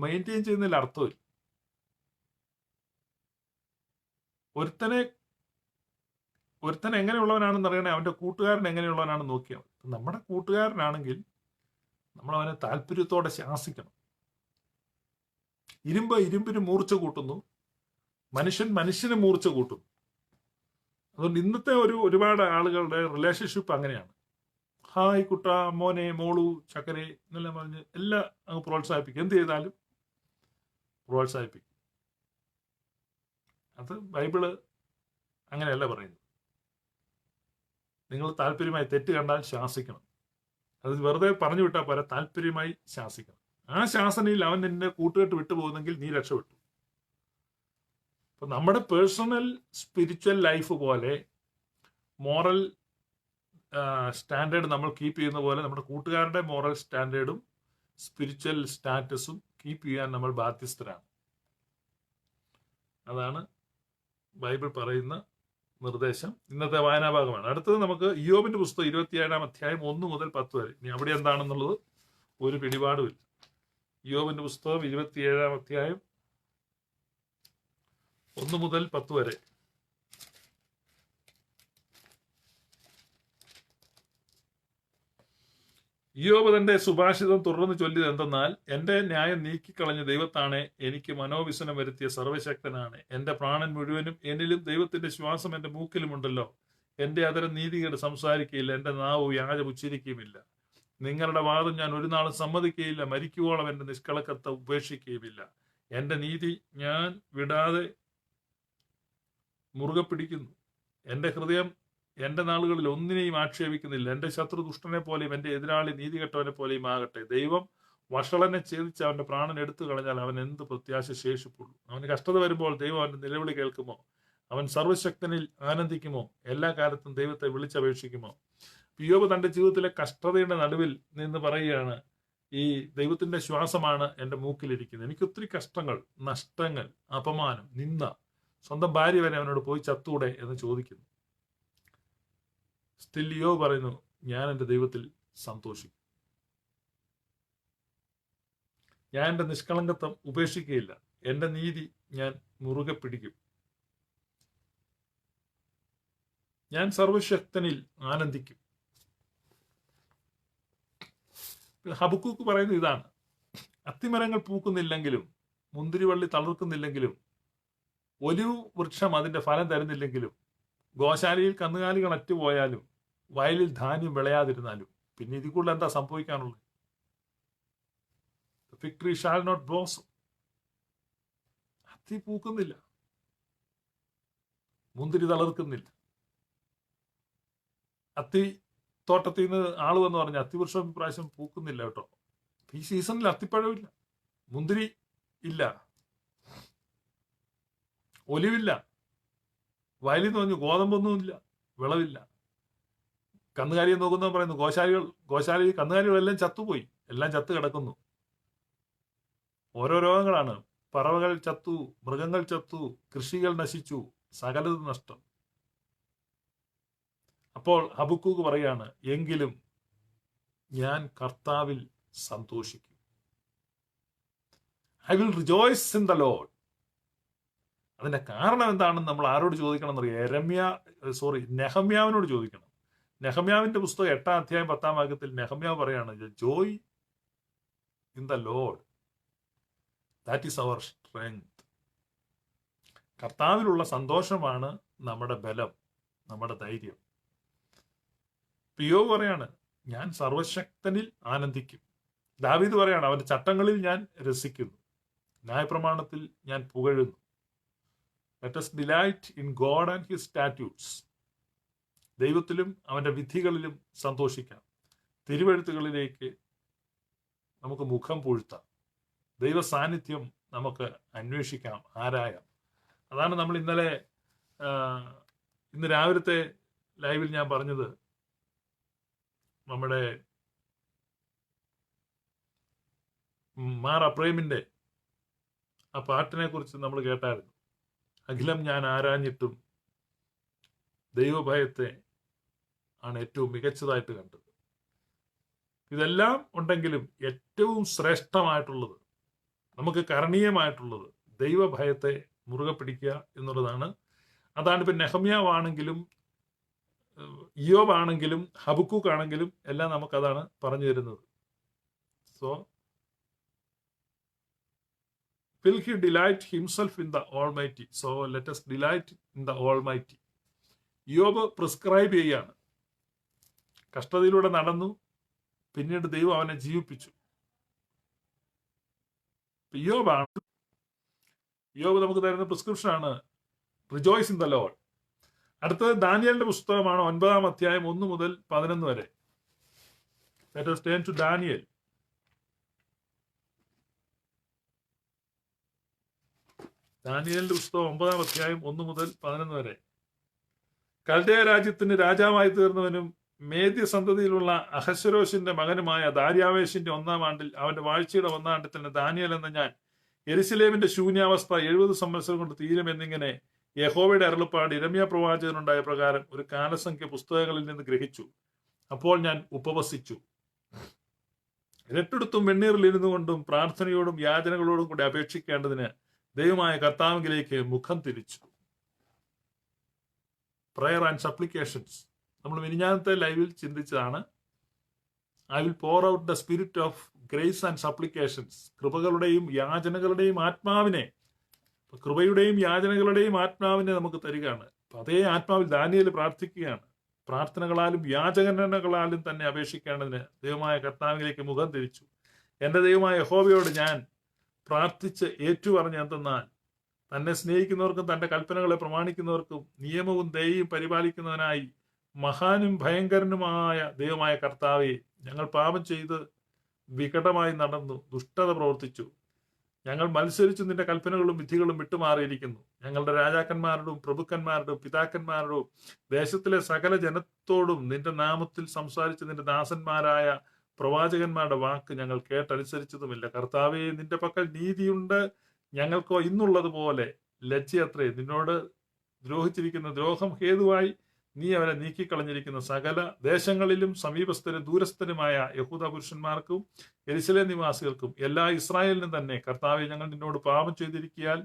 മെയിൻറ്റെയിൻ ചെയ്യുന്നതിൽ അർത്ഥമില്ല. ഒരുത്തൻ എങ്ങനെയുള്ളവനാണെന്ന് അറിയണേ അവന്റെ കൂട്ടുകാരൻ എങ്ങനെയുള്ളവനാണെന്ന് നോക്കിയാൽ മതി. നമ്മുടെ കൂട്ടുകാരനാണെങ്കിൽ നമ്മൾ അവനെ താല്പര്യത്തോടെ ശാസിക്കണം. ഇരുമ്പ് ഇരുമ്പിന് മൂർച്ച കൂട്ടുന്നു, മനുഷ്യന് മൂർച്ച കൂട്ടും. അതുകൊണ്ട് ഇന്നത്തെ ഒരുപാട് ആളുകളുടെ റിലേഷൻഷിപ്പ് അങ്ങനെയാണ്. ഹായ് കുട്ട, മോനെ, മോളു, ചക്കരെ എന്നെല്ലാം പറഞ്ഞ് എല്ലാം അങ്ങ് പ്രോത്സാഹിപ്പിക്കും. എന്ത് ചെയ്താലും പ്രോത്സാഹിപ്പിക്കും. അത് ബൈബിള് അങ്ങനെയല്ല പറയുന്നത്. നിങ്ങൾ താല്പര്യമായി തെറ്റ് കണ്ടാൽ ശാസിക്കണം. അത് വെറുതെ പറഞ്ഞു വിട്ടാൽ പോരാ, താല്പര്യമായി ശാസിക്കണം. ആ ശാസനയിൽ അവൻ നിന്നെ കൂട്ടുകെട്ട് വിട്ടുപോകുന്നെങ്കിൽ നീ രക്ഷപ്പെട്ടു. അപ്പൊ നമ്മുടെ പേഴ്സണൽ സ്പിരിച്വൽ ലൈഫ് പോലെ മോറൽ സ്റ്റാൻഡേർഡ് നമ്മൾ കീപ്പ് ചെയ്യുന്ന പോലെ നമ്മുടെ കൂട്ടുകാരുടെ മോറൽ സ്റ്റാൻഡേർഡും സ്പിരിച്വൽ സ്റ്റാറ്റസും കീപ്പ് ചെയ്യാൻ നമ്മൾ ബാധ്യസ്ഥരാണ്. അതാണ് ബൈബിൾ പറയുന്ന നിർദ്ദേശം. ഇന്നത്തെ വായനാഭാഗമാണ്. അടുത്തത് നമുക്ക് ഇയ്യോബിന്റെ പുസ്തകം 27-ാം അധ്യായം 1 മുതൽ 10 വരെ. ഇനി അവിടെ എന്താണെന്നുള്ളത് ഒരു പിടിപാടുമില്ല. ഇയ്യോബിന്റെ പുസ്തകം 27-ാം അധ്യായം 1 മുതൽ 10 വരെ. ഇയ്യോബ് തന്റെ സുഭാഷിതം തുടർന്ന് ചൊല്ലിയത് എന്തെന്നാൽ, എന്റെ ന്യായം നീക്കിക്കളഞ്ഞ ദൈവത്താണ്, എനിക്ക് മനോവിസനം വരുത്തിയ സർവശക്തനാണ്. എന്റെ പ്രാണൻ മുഴുവനും എന്നിലും ദൈവത്തിന്റെ ശ്വാസം എന്റെ മൂക്കിലുമുണ്ടല്ലോ. എന്റെ അതരം നീതികേട് സംസാരിക്കുകയില്ല, എന്റെ നാവ് വ്യാജം ഉച്ചരിക്കുകയുമില്ല. നിങ്ങളുടെ വാദം ഞാൻ ഒരു നാളും സമ്മതിക്കുകയില്ല, മരിക്കുവോളം എന്റെ നിഷ്കളങ്കത്തെ ഉപേക്ഷിക്കുകയുമില്ല. എന്റെ നീതി ഞാൻ വിടാതെ മുറുകെ പിടിക്കുന്നു. എന്റെ ഹൃദയം എന്റെ നാളുകളിൽ ഒന്നിനെയും ആക്ഷേപിക്കുന്നില്ല. എന്റെ ശത്രു ദുഷ്ടനെ പോലെയും എന്റെ എതിരാളി നീതികെട്ടവനെ പോലെയും ആകട്ടെ. ദൈവം വഷളനെ ഛേദിച്ച് അവന്റെ പ്രാണൻ എടുത്തു കളഞ്ഞാൽ അവൻ എന്ത് പ്രത്യാശ ശേഷിപ്പുള്ളൂ? അവന് കഷ്ടത വരുമ്പോൾ ദൈവം അവന്റെ നിലവിളി കേൾക്കുമോ? അവൻ സർവശക്തനിൽ ആനന്ദിക്കുമോ? എല്ലാ കാലത്തും ദൈവത്തെ വിളിച്ചപേക്ഷിക്കുമോ? ഇയ്യോബ് തന്റെ ജീവിതത്തിലെ കഷ്ടതയുടെ നടുവിൽ നിന്ന് പറയുകയാണ്, ഈ ദൈവത്തിന്റെ ശ്വാസമാണ് എന്റെ മൂക്കിലിരിക്കുന്നത്. എനിക്ക് ഒത്തിരി കഷ്ടങ്ങൾ, നഷ്ടങ്ങൾ, അപമാനം, നിന്ദ, സ്വന്തം ഭാര്യ വരെ അവനോട് പോയി ചത്തൂടെ എന്ന് ചോദിക്കുന്നു. സ്റ്റിൽ ഇയ്യോബ് പറയുന്നു, ഞാൻ എൻ്റെ ദൈവത്തിൽ സന്തോഷിക്കും. ഞാൻ എൻ്റെ നിഷ്കളങ്കത്വം ഉപേക്ഷിക്കുകയില്ല. എൻ്റെ നീതി ഞാൻ മുറുകെ പിടിക്കും. ഞാൻ സർവശക്തനിൽ ആനന്ദിക്കും. ഹബക്കൂക്ക് പറയുന്നത് ഇതാണ്: അത്തിമരങ്ങൾ പൂക്കുന്നില്ലെങ്കിലും, മുന്തിരിവള്ളി തളിർക്കുന്നില്ലെങ്കിലും, ഒലിവ് വൃക്ഷം അതിന്റെ ഫലം തരുന്നില്ലെങ്കിലും, ഗോശാലയിൽ കന്നുകാലികൾ അറ്റുപോയാലും, വയലിൽ ധാന്യം വിളയാതിരുന്നാലും, പിന്നെ ഇതിൽ കൂടുതൽ എന്താ സംഭവിക്കാനുള്ളത്? Fig tree shall not blossom. അത്തി പൂക്കുന്നില്ല, മുന്തിരി തളിർക്കുന്നില്ല. അത്തി തോട്ടത്തിൽ നിന്ന് ആള് വന്ന് പറഞ്ഞ അത്തിവൃക്ഷം ഇപ്രാവശ്യം പൂക്കുന്നില്ല കേട്ടോ, ഈ സീസണിൽ അത്തിപ്പഴമില്ല, മുന്തിരി ഇല്ല, ഒലിവില്ല, വയലിൽ നിന്ന് പറഞ്ഞു ഗോതമ്പൊന്നുമില്ല, വിളവില്ല. കന്നുകാലിയെ നോക്കുന്നവർ പറയുന്നു, ഗോശാലയിൽ കന്നുകാലികളെല്ലാം ചത്തുപോയി, എല്ലാം ചത്തു കിടക്കുന്നു. ഓരോ രോഗങ്ങളാണ്. പറവകൾ ചത്തു, മൃഗങ്ങൾ ചത്തു, കൃഷികൾ നശിച്ചു, സകലതും നഷ്ടം. അപ്പോൾ ഹബക്കൂക്ക് പറയാണ്, എങ്കിലും ഞാൻ കർത്താവിൽ സന്തോഷിക്കും. I will rejoice in the Lord. അതിന്റെ കാരണം എന്താണെന്ന് നമ്മൾ ആരോട് ചോദിക്കണം എന്നറിയാം? നെഹമ്യാവിനോട് ചോദിക്കണം. നെഹമ്യാവിന്റെ പുസ്തകം 8-ാം അധ്യായം 10-ാം വാക്യത്തിൽ നെഹമ്യാവ് പറയാണ്, joy in the Lord, that is our strength. കർത്താവിലുള്ള സന്തോഷമാണ് നമ്മുടെ ബലം, നമ്മുടെ ധൈര്യം. ഇയ്യോബ് പറയാണ്, ഞാൻ സർവശക്തനിൽ ആനന്ദിക്കും. ദാവീദ് പറയാണ്, അവന്റെ ചട്ടങ്ങളിൽ ഞാൻ രസിക്കുന്നു, ന്യായപ്രമാണത്തിൽ ഞാൻ പുകഴുന്നു. Let us delight in God and his statutes. ദൈവത്തിലും അവന്റെ വിധികളിലും സന്തോഷിക്കാം. തിരുവെഴുത്തുകളിലേക്ക് നമുക്ക് മുഖം പൂഴ്ത്താം. ദൈവ സാന്നിധ്യം നമുക്ക് അന്വേഷിക്കാം, ആരായാം. അതാണ് നമ്മൾ ഇന്ന് രാവിലത്തെ ലൈവിൽ ഞാൻ പറഞ്ഞത്. നമ്മുടെ മാർ അപ്രേമിന്റെ ആ പാട്ടിനെ കുറിച്ച് നമ്മൾ കേട്ടായിരുന്നു. അഖിലം ഞാൻ ആരാഞ്ഞിട്ടും ദൈവഭയത്തെ ആണ് ഏറ്റവും മികച്ചതായിട്ട് കണ്ടത്. ഇതെല്ലാം ഉണ്ടെങ്കിലും ഏറ്റവും ശ്രേഷ്ഠമായിട്ടുള്ളത്, നമുക്ക് കരണീയമായിട്ടുള്ളത് ദൈവഭയത്തെ മുറുകെ പിടിക്കുക എന്നുള്ളതാണ്. അതാണ് ഇപ്പം നെഹമ്യാവാണെങ്കിലും ഇയ്യോബാണെങ്കിലും ഹബക്കൂക്ക് ആണെങ്കിലും എല്ലാം നമുക്കതാണ് പറഞ്ഞു തരുന്നത്. So will he delight himself in the Almighty? So let us delight in the Almighty. യോബ് പ്രിസ്ക്രൈബ് ചെയ്യാണ്. കഷ്ടതയിലൂടെ നടന്നു, പിന്നീട് ദൈവം അവനെ ജീവിപ്പിച്ചു. യോബ് നമുക്ക് തരുന്ന പ്രിസ്ക്രിപ്ഷനാണ് റിജോയ്സ് ഇൻ ദ ലോർഡ്. അടുത്തത് ദാനിയേലിന്റെ പുസ്തകമാണ് 9-ാം അധ്യായം 1 മുതൽ 11 വരെ. Let us turn to Daniel. ദാനിയേലിന്റെ പുസ്തകം 9-ാം അധ്യായം 1 മുതൽ 11 വരെ. കൽദയ രാജ്യത്തിന് രാജാവായി തീർന്നവനും മേദ്യ സന്തതിയിലുള്ള അഹശ്വരോഷിന്റെ മകനുമായ ദാര്യാവേശിന്റെ 1-ാം ആണ്ടിൽ അവന്റെ വാഴ്ചയുടെ 1-ാം ആണ്ടിൽ തന്നെ ദാനിയേൽ എന്ന ഞാൻ യെരുശലേമിന്റെ ശൂന്യാവസ്ഥ 70 സംവത്സരം കൊണ്ട് തീരുമെന്നിങ്ങനെ യഹോവയുടെ അരുളപ്പാട് യിരെമ്യാ പ്രവാചകനുണ്ടായ പ്രകാരം ഒരു കാലസംഖ്യ പുസ്തകങ്ങളിൽ നിന്ന് ഗ്രഹിച്ചു. അപ്പോൾ ഞാൻ ഉപവസിച്ചു, രട്ടെടുത്തും വെണ്ണീറിൽ ഇരുന്നു കൊണ്ടും പ്രാർത്ഥനയോടും യാചനകളോടും കൂടി അപേക്ഷിക്കേണ്ടതിന് ദൈവമായ കർത്താവിലേക്ക് മുഖം തിരിച്ചു. പ്രയർ ആൻഡ് സപ്ലിക്കേഷൻസ് നമ്മൾ മിനിഞ്ഞാന്നത്തെ ലൈവിൽ ചിന്തിച്ചതാണ്. I will pour out the spirit of grace and supplications. കൃപകളുടെയും യാചനകളുടെയും ആത്മാവിനെ, കൃപയുടെയും യാചനകളുടെയും ആത്മാവിനെ നമുക്ക് തരികയാണ്. അതേ ആത്മാവിൽ ദാനിയേൽ പ്രാർത്ഥിക്കുകയാണ്. പ്രാർത്ഥനകളാലും യാചകനകളാലും തന്നെ അപേക്ഷിക്കേണ്ടതിന് ദൈവമായ കർത്താവിലേക്ക് മുഖം തിരിച്ചു. എൻ്റെ ദൈവമായ യഹോവയോട് ഞാൻ പ്രാർത്ഥിച്ച് ഏറ്റുപറഞ്ഞ് എന്തെന്നാൽ, തന്നെ സ്നേഹിക്കുന്നവർക്കും തൻ്റെ കൽപ്പനകളെ പ്രമാണിക്കുന്നവർക്കും നിയമവും ദയയും പരിപാലിക്കുന്നവനായി മഹാനും ഭയങ്കരനുമായ ദൈവമായ കർത്താവെ, ഞങ്ങൾ പാപം ചെയ്ത് വികടമായി നടന്നു, ദുഷ്ടത പ്രവർത്തിച്ചു. ഞങ്ങൾ മത്സരിച്ചു നിന്റെ കൽപ്പനകളും വിധികളും വിട്ടുമാറിയിരിക്കുന്നു. ഞങ്ങളുടെ രാജാക്കന്മാരോടും പ്രഭുക്കന്മാരോടും പിതാക്കന്മാരോടും ദേശത്തിലെ സകല ജനത്തോടും നിന്റെ നാമത്തിൽ സംസാരിച്ച നിന്റെ ദാസന്മാരായ പ്രവാചകന്മാരുടെ വാക്ക് ഞങ്ങൾ കേട്ടനുസരിച്ചതുമില്ല. കർത്താവേ, നിന്റെ പക്കൽ നീതിയുണ്ട്. ഞങ്ങൾക്കോ ഇന്നുള്ളതുപോലെ ലജ്ജയത്രേ. നിന്നോട് ദ്രോഹിച്ചിരിക്കുന്ന ദ്രോഹം ഹേതുവായി നീ അവരെ നീക്കിക്കളഞ്ഞിരിക്കുന്ന സകല ദേശങ്ങളിലും സമീപസ്ഥരും ദൂരസ്ഥരുമായ യഹൂദ പുരുഷന്മാർക്കും യെരുശലേം നിവാസികൾക്കും എല്ലാ ഇസ്രായേലിനും തന്നെ കർത്താവെ, ഞങ്ങൾ നിന്നോട് പാപം ചെയ്തിരിക്കിയാൽ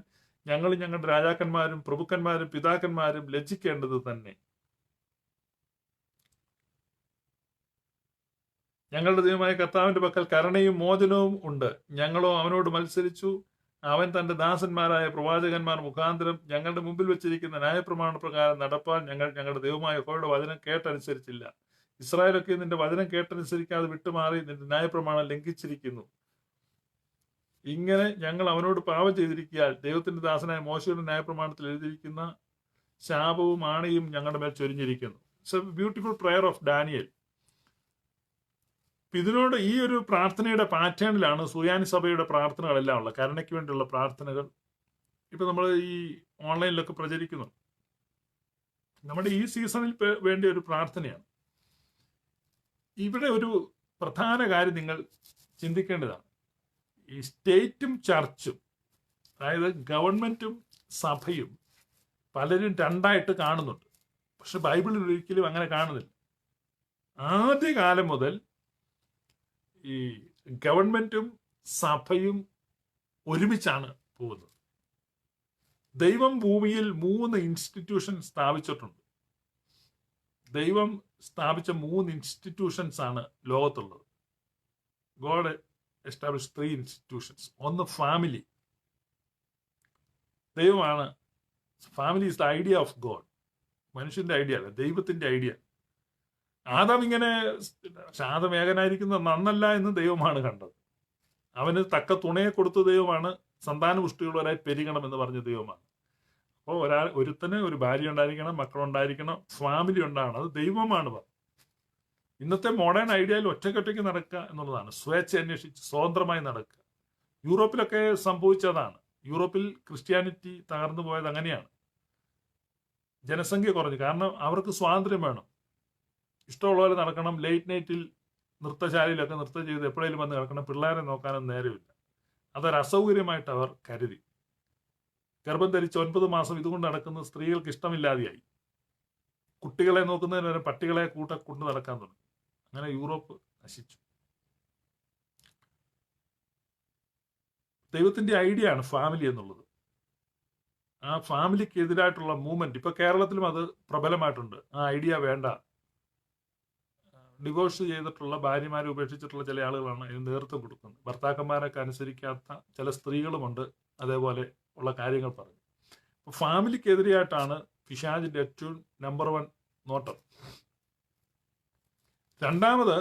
ഞങ്ങളും ഞങ്ങളുടെ രാജാക്കന്മാരും പ്രഭുക്കന്മാരും പിതാക്കന്മാരും ലജ്ജിക്കേണ്ടത് തന്നെ. ഞങ്ങളുടെ ദൈവമായ കർത്താവിന്റെ പക്കൽ കരുണയും മോചനവും ഉണ്ട്. ഞങ്ങളോ അവനോട് മത്സരിച്ചു. അവൻ തന്റെ ദാസന്മാരായ പ്രവാചകന്മാർ മുഖാന്തരം ഞങ്ങളുടെ മുമ്പിൽ വെച്ചിരിക്കുന്ന ന്യായപ്രമാണ പ്രകാരം നടപ്പാൻ ഞങ്ങൾ ഞങ്ങളുടെ ദൈവമായ യഹോവയുടെ വചനം കേട്ടനുസരിച്ചില്ല. ഇസ്രായേലൊക്കെ നിന്റെ വചനം കേട്ടനുസരിക്കാതെ വിട്ടുമാറി നിന്റെ ന്യായപ്രമാണം ലംഘിച്ചിരിക്കുന്നു. ഇങ്ങനെ ഞങ്ങൾ അവനോട് പാപം ചെയ്തിരിക്കാൻ ദൈവത്തിന്റെ ദാസനായ മോശയുടെ ന്യായപ്രമാണത്തിൽ എഴുതിയിരിക്കുന്ന ശാപവും ആണിയും ഞങ്ങളുടെ മേൽ ചൊരിഞ്ഞിരിക്കുന്നു. It's a beautiful prayer of Daniel. ഇതിനോട് ഈ ഒരു പ്രാർത്ഥനയുടെ പാറ്റേണിലാണ് സുറിയാനി സഭയുടെ പ്രാർത്ഥനകളെല്ലാം ഉള്ളത്. കരുണയ്ക്ക് വേണ്ടിയുള്ള പ്രാർത്ഥനകൾ ഇപ്പൊ നമ്മൾ ഈ ഓൺലൈനിലൊക്കെ പ്രചരിക്കുന്നു. നമ്മുടെ ഈ സീസണിൽ വേണ്ടിയ ഒരു പ്രാർത്ഥനയാണ്. ഇവിടെ ഒരു പ്രധാന കാര്യം നിങ്ങൾ ചിന്തിക്കേണ്ടതാണ്. ഈ സ്റ്റേറ്റും ചർച്ചും, അതായത് ഗവൺമെന്റും സഭയും പലരും രണ്ടായിട്ട് കാണുന്നുണ്ട്. പക്ഷെ ബൈബിളിൽ ഒരിക്കലും അങ്ങനെ കാണുന്നില്ല. ആദ്യകാലം മുതൽ ഈ ഗവൺമെന്റും സഭയും ഒരുമിച്ചാണ് പോകുന്നത്. ദൈവം ഭൂമിയിൽ 3 ഇൻസ്റ്റിറ്റ്യൂഷൻ സ്ഥാപിച്ചിട്ടുണ്ട്. ദൈവം സ്ഥാപിച്ച 3 ഇൻസ്റ്റിറ്റ്യൂഷൻസ് ആണ് ലോകത്തുള്ളത്. God establish 3 institutions. ഒന്ന് ഫാമിലി. ദൈവമാണ്. Family is the idea of God. മനുഷ്യന്റെ ഐഡിയ അല്ല, ദൈവത്തിന്റെ ഐഡിയ. ആദം ഏകനായിരിക്കുന്നത് നന്നല്ല എന്ന് ദൈവമാണ് കണ്ടത്. അവന് തക്ക തുണയെ കൊടുത്ത ദൈവമാണ്. സന്താനപുഷ്ടിയുള്ളവരായി പെരുകണമെന്ന് പറഞ്ഞ ദൈവമാണ്. അപ്പോൾ ഒരുത്തന് ഒരു ഭാര്യ ഉണ്ടായിരിക്കണം, മക്കളുണ്ടായിരിക്കണം, ഫാമിലി ഉണ്ടാകണം. അത് ദൈവമാണ് പറഞ്ഞത്. ഇന്നത്തെ മോഡേൺ ഐഡിയയിൽ ഒറ്റയ്ക്കൊറ്റയ്ക്ക് നടക്കുക എന്നുള്ളതാണ്. സ്വേച്ഛ അന്വേഷിച്ച് സ്വതന്ത്രമായി നടക്കുക. യൂറോപ്പിലൊക്കെ സംഭവിച്ചതാണ്. യൂറോപ്പിൽ ക്രിസ്ത്യാനിറ്റി തകർന്നു പോയത് അങ്ങനെയാണ്. ജനസംഖ്യ കുറഞ്ഞു. കാരണം അവർക്ക് സ്വാതന്ത്ര്യം വേണം. ഇഷ്ടമുള്ളവരെ നടക്കണം. ലേറ്റ് നൈറ്റിൽ നൃത്തശാലയിലൊക്കെ നൃത്തം ചെയ്ത് എപ്പോഴേലും വന്ന് കിടക്കണം. പിള്ളേരെ നോക്കാനൊന്നും നേരമില്ല. അതൊരു അസൗകര്യമായിട്ട് അവർ കരുതി. ഗർഭം ധരിച്ച് 9 മാസം ഇതുകൊണ്ട് നടക്കുന്ന സ്ത്രീകൾക്ക് ഇഷ്ടമില്ലാതെയായി. കുട്ടികളെ നോക്കുന്നതിന് വരെ പട്ടികളെ കൊണ്ട് നടക്കാൻ തുടങ്ങി. അങ്ങനെ യൂറോപ്പ് നശിച്ചു. ദൈവത്തിന്റെ ഐഡിയ ആണ് ഫാമിലി എന്നുള്ളത്. ആ ഫാമിലിക്ക് എതിരായിട്ടുള്ള മൂവ്മെന്റ് ഇപ്പൊ കേരളത്തിലും അത് പ്രബലമായിട്ടുണ്ട്. ആ ഐഡിയ വേണ്ട. ഡിവോഴ്സ് ചെയ്തിട്ടുള്ള ഭാര്യമാരെ ഉപേക്ഷിച്ചിട്ടുള്ള ചില ആളുകളാണ് ഇതിന് നേതൃത്വം കൊടുക്കുന്നത്. ഭർത്താക്കന്മാരൊക്കെ അനുസരിക്കാത്ത ചില സ്ത്രീകളുമുണ്ട് അതേപോലെ ഉള്ള കാര്യങ്ങൾ പറഞ്ഞു. ഫാമിലിക്കെതിരെയായിട്ടാണ് പിശാചിന്റെ ഏറ്റവും നമ്പർ 1 നോട്ടം. രണ്ടാമത്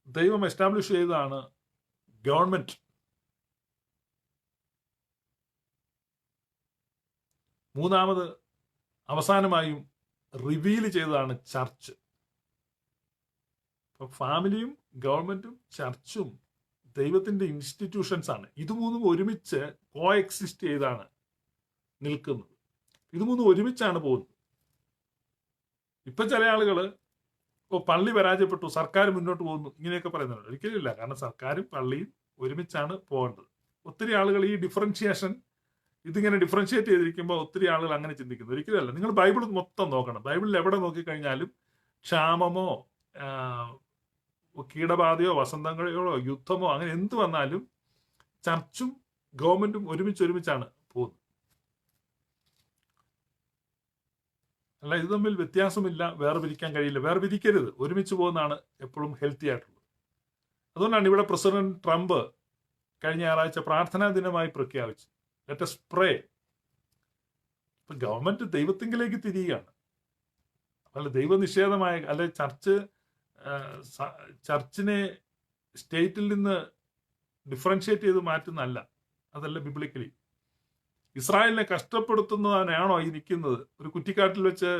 ദൈവം എസ്റ്റാബ്ലിഷ് ചെയ്തതാണ് ഗവൺമെന്റ്. മൂന്നാമത് അവസാനമായും റിവീൽ ചെയ്തതാണ് ചർച്ച്. അപ്പൊ ഫാമിലിയും ഗവൺമെന്റും ചർച്ചും ദൈവത്തിന്റെ ഇൻസ്റ്റിറ്റ്യൂഷൻസ് ആണ്. ഇത് മൂന്നും ഒരുമിച്ച് കോ എക്സിസ്റ്റ് ചെയ്താണ് നിൽക്കുന്നത്. ഇത് മൂന്നും ഒരുമിച്ചാണ് പോകുന്നത്. ഇപ്പൊ ചില ആളുകൾ പള്ളി പരാജയപ്പെട്ടു, സർക്കാർ മുന്നോട്ട് പോകുന്നു, ഇങ്ങനെയൊക്കെ പറയുന്നുണ്ട്. ഒരിക്കലില്ല. കാരണം സർക്കാരും പള്ളിയും ഒരുമിച്ചാണ് പോകേണ്ടത്. ഒത്തിരി ആളുകൾ ഈ ഇതിങ്ങനെ ഡിഫറൻഷിയേറ്റ് ചെയ്തിരിക്കുമ്പോൾ ഒത്തിരി ആളുകൾ അങ്ങനെ ചിന്തിക്കുന്നു. ഒരിക്കലല്ല. നിങ്ങൾ ബൈബിൾ മൊത്തം നോക്കണം. ബൈബിളിൽ എവിടെ നോക്കിക്കഴിഞ്ഞാലും ക്ഷാമമോ കീടബാധയോ വസന്തങ്ങളോ യുദ്ധമോ അങ്ങനെ എന്ത് വന്നാലും ചർച്ചും ഗവൺമെന്റും ഒരുമിച്ചാണ് പോകുന്നത്. അല്ല, ഇത് തമ്മിൽ വ്യത്യാസമില്ല, വേർപിരിക്കാൻ കഴിയില്ല. വേർപിരിക്കരുത്, ഒരുമിച്ച് പോകുന്നതാണ് എപ്പോഴും ഹെൽത്തി ആയിട്ടുള്ളത്. അതുകൊണ്ടാണ് ഇവിടെ പ്രസിഡന്റ് ട്രംപ് കഴിഞ്ഞ ഞായറാഴ്ച പ്രാർത്ഥനാ ദിനമായി പ്രഖ്യാപിച്ചു. Let us pray. ഇപ്പൊ ഗവൺമെന്റ് ദൈവത്തിങ്കിലേക്ക് തിരിയുകയാണ്. അല്ല ദൈവനിഷേധമായ അല്ലെ ചർച്ചിനെ സ്റ്റേറ്റിൽ നിന്ന് ഡിഫറൻഷിയേറ്റ് ചെയ്ത് മാറ്റുന്നതല്ല. അതല്ല ബിബ്ലിക്കലി. ഇസ്രായേലിനെ കഷ്ടപ്പെടുത്തുന്നവനാണോ ഈ നിൽക്കുന്നത്? ഒരു കുറ്റിക്കാട്ടിൽ വെച്ച്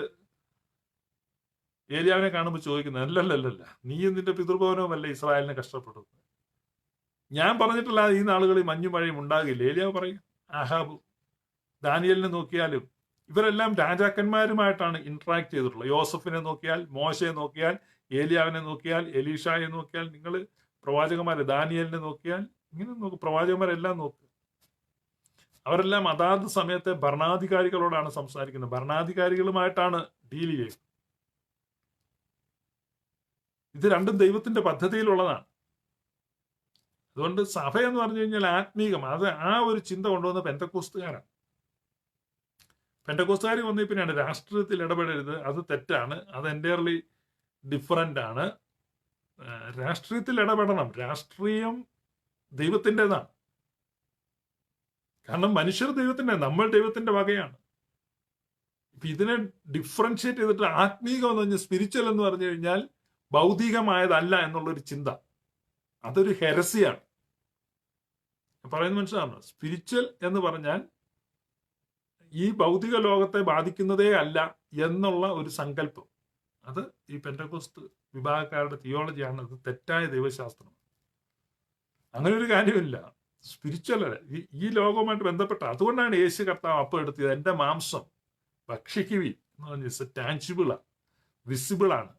ഏലിയാവിനെ കാണുമ്പോൾ ചോദിക്കുന്നത് അല്ലല്ലല്ല, നീയും നിന്റെ പിതൃഭവനവുമല്ല ഇസ്രായേലിനെ കഷ്ടപ്പെടുന്നത്. ഞാൻ പറഞ്ഞിട്ടില്ലാതെ ഈ നാളുകളിൽ മഞ്ഞും മഴയും ഉണ്ടാകില്ല. ഏലിയാവ് പറയും. ആഹാബ്, ദാനിയലിനെ നോക്കിയാലും ഇവരെല്ലാം രാജാക്കന്മാരുമായിട്ടാണ് ഇന്ററാക്ട് ചെയ്തിട്ടുള്ളത്. യോസഫിനെ നോക്കിയാൽ, മോശയെ നോക്കിയാൽ, ഏലിയാവിനെ നോക്കിയാൽ, എലീഷായെ നോക്കിയാൽ, നിങ്ങൾ പ്രവാചകന്മാരെ ദാനിയലിനെ നോക്കിയാൽ, ഇങ്ങനെ പ്രവാചകന്മാരെല്ലാം നോക്കുക. അവരെല്ലാം അതാത് സമയത്തെ ഭരണാധികാരികളോടാണ് സംസാരിക്കുന്നത്. ഭരണാധികാരികളുമായിട്ടാണ് ഡീൽ ചെയ്യുന്നത്. ഇത് രണ്ടും ദൈവത്തിന്റെ പദ്ധതിയിലുള്ളതാണ്. അതുകൊണ്ട് സഭ എന്ന് പറഞ്ഞു കഴിഞ്ഞാൽ ആത്മീകം, ആ ഒരു ചിന്ത കൊണ്ടുവന്ന പെന്തക്കോസ്തുകാരാണ്. പെന്തക്കോസ്തുകാർ വന്നേ പിന്നെയാണ് രാഷ്ട്രീയത്തിൽ ഇടപെടരുത്, അത് തെറ്റാണ്, അത് എൻറ്റയർലി ഡിഫറൻ്റ് ആണ്. രാഷ്ട്രീയത്തിൽ ഇടപെടണം. രാഷ്ട്രീയം ദൈവത്തിൻ്റെതാണ്. കാരണം മനുഷ്യർ ദൈവത്തിന്റെ, നമ്മൾ ദൈവത്തിന്റെ വകയാണ്. ഇപ്പൊ ഇതിനെ ഡിഫറൻഷിയേറ്റ് ചെയ്തിട്ട് ആത്മീകം എന്ന് പറഞ്ഞാൽ സ്പിരിച്വൽ എന്ന് പറഞ്ഞു കഴിഞ്ഞാൽ ഭൗതികമായതല്ല എന്നുള്ളൊരു ചിന്ത, അതൊരു ഹെരസിയാണ്. പറയുന്നത് മനസ്സിലാണോ? സ്പിരിച്വൽ എന്ന് പറഞ്ഞാൽ ഈ ഭൗതിക ലോകത്തെ ബാധിക്കുന്നതേ അല്ല എന്നുള്ള ഒരു സങ്കല്പം, അത് ഈ പെന്തക്കോസ്ത് വിഭാഗക്കാരുടെ തിയോളജിയാണ്. അത് തെറ്റായ ദൈവശാസ്ത്രം. അങ്ങനെ ഒരു കാര്യമില്ല. സ്പിരിച്വൽ ഈ ലോകവുമായിട്ട് ബന്ധപ്പെട്ട. അതുകൊണ്ടാണ് യേശു കർത്താവ് അപ്പം എടുത്തത്. എന്റെ മാംസം ഭക്ഷിക്കുവിൻ എന്ന് പറഞ്ഞ ടാൻജിബിളാണ്, വിസിബിളാണ്.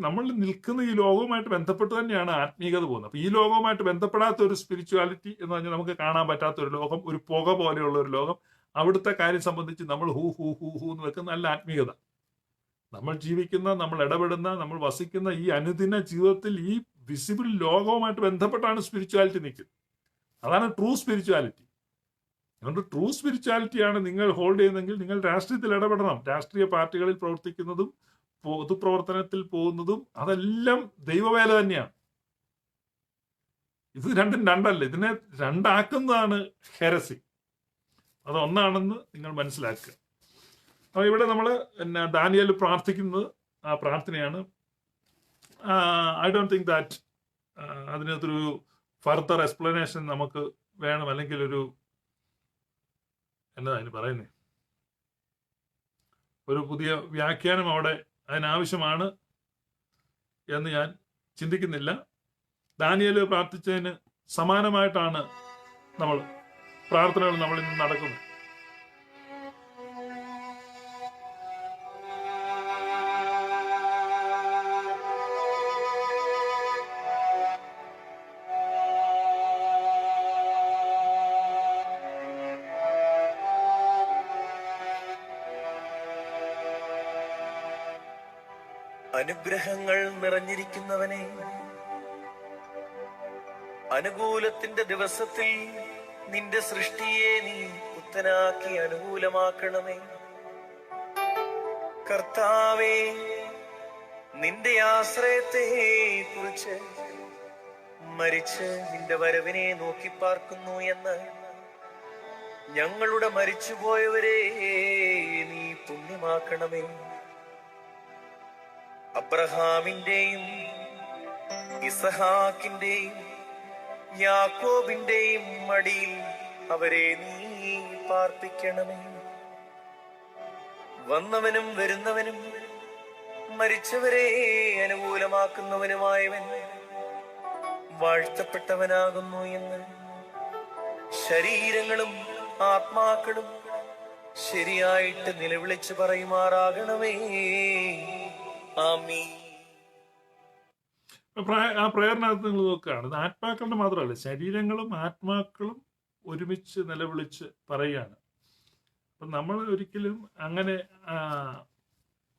നമ്മൾ നിൽക്കുന്ന ഈ ലോകവുമായിട്ട് ബന്ധപ്പെട്ട് തന്നെയാണ് ആത്മീയത പോകുന്നത്. അപ്പൊ ഈ ലോകവുമായിട്ട് ബന്ധപ്പെടാത്ത ഒരു സ്പിരിച്വാലിറ്റി എന്ന് പറഞ്ഞാൽ നമുക്ക് കാണാൻ പറ്റാത്ത ഒരു ലോകം, ഒരു പുക പോലെയുള്ള ഒരു ലോകം, അവിടുത്തെ കാര്യം സംബന്ധിച്ച് നമ്മൾ ഹൂ ഹൂ ഹൂ ഹൂ എന്ന് വെക്കുന്ന നല്ല ആത്മീയത. നമ്മൾ ജീവിക്കുന്ന, നമ്മൾ ഇടപെടുന്ന, നമ്മൾ വസിക്കുന്ന ഈ അനുദിന ജീവിതത്തിൽ ഈ വിസിബിൾ ലോകവുമായിട്ട് ബന്ധപ്പെട്ടാണ് സ്പിരിച്വാലിറ്റി നിൽക്കുന്നത്. അതാണ് ട്രൂ സ്പിരിച്വാലിറ്റി. അതുകൊണ്ട് ട്രൂ സ്പിരിച്വാലിറ്റിയാണ് നിങ്ങൾ ഹോൾഡ് ചെയ്യുന്നതെങ്കിൽ നിങ്ങൾ രാഷ്ട്രീയത്തിൽ ഇടപെടണം. രാഷ്ട്രീയ പാർട്ടികളിൽ പ്രവർത്തിക്കുന്നതും പൊതുപ്രവർത്തനത്തിൽ പോകുന്നതും അതെല്ലാം ദൈവവേല തന്നെയാണ്. ഇത് രണ്ടും രണ്ടല്ല. ഇതിനെ രണ്ടാക്കുന്നതാണ് ഹെരസി. അതൊന്നാണെന്ന് നിങ്ങൾ മനസ്സിലാക്കുക. അപ്പൊ ഇവിടെ നമ്മൾ ദാനിയേൽ പ്രാർത്ഥിക്കുന്നത് ആ പ്രാർത്ഥനയാണ്. ഐ ഡോണ്ട് തിങ്ക് ദാറ്റ് അതിനകത്തൊരു ഫർദർ എക്സ്പ്ലനേഷൻ നമുക്ക് വേണം, അല്ലെങ്കിൽ ഒരു എന്നതാ അതിന് പറയുന്നത്, ഒരു പുതിയ വ്യാഖ്യാനം അവിടെ അതിനാവശ്യമാണ് എന്ന് ഞാൻ ചിന്തിക്കുന്നില്ല. ദാനിയേൽ പ്രാർത്ഥിച്ചതിന് സമാനമായിട്ടാണ് പ്രാർത്ഥനകൾ നമ്മൾ ഇന്ന് നടക്കുന്നത്. അനുഗ്രഹങ്ങൾ നിറഞ്ഞിരിക്കുന്നവനെ, അനുകൂലത്തിന്റെ ദിവസത്തിൽ നിന്റെ സൃഷ്ടിയെ നീ പുത്തനാക്കി അനുകൂലമാക്കണമേ. കർത്താവേ, നിന്റെ ആശ്രയത്തെ കുറിച്ച് മരിച്ച് നിന്റെ വരവിനെ നോക്കി പാർക്കുന്നു എന്ന് ഞങ്ങളുടെ മരിച്ചുപോയവരെ നീ പുണ്യമാക്കണമേ. അബ്രഹാമിന്റെയും ഇസഹാക്കിന്റെയും യാക്കോബിന്റെയും മടിയിൽ അവരെ നീ പാർപ്പിക്കണമേ. വന്നവനും വരുന്നവനും മരിച്ചവരെ അനുകൂലമാക്കുന്നവനുമായവൻ വാഴ്ത്തപ്പെട്ടവനാകുന്നു എന്ന് ശരീരങ്ങളും ആത്മാക്കളും ശരിയായിട്ട് നിലവിളിച്ച് പറയുമാറാകണമേ. ആമീൻ. ആ പ്രേരണകത്ത് നിങ്ങൾ നോക്കുകയാണ്, ആത്മാക്കളുടെ മാത്രമല്ല, ശരീരങ്ങളും ആത്മാക്കളും ഒരുമിച്ച് നിലവിളിച്ച് പറയുകയാണ്. അപ്പം നമ്മൾ ഒരിക്കലും അങ്ങനെ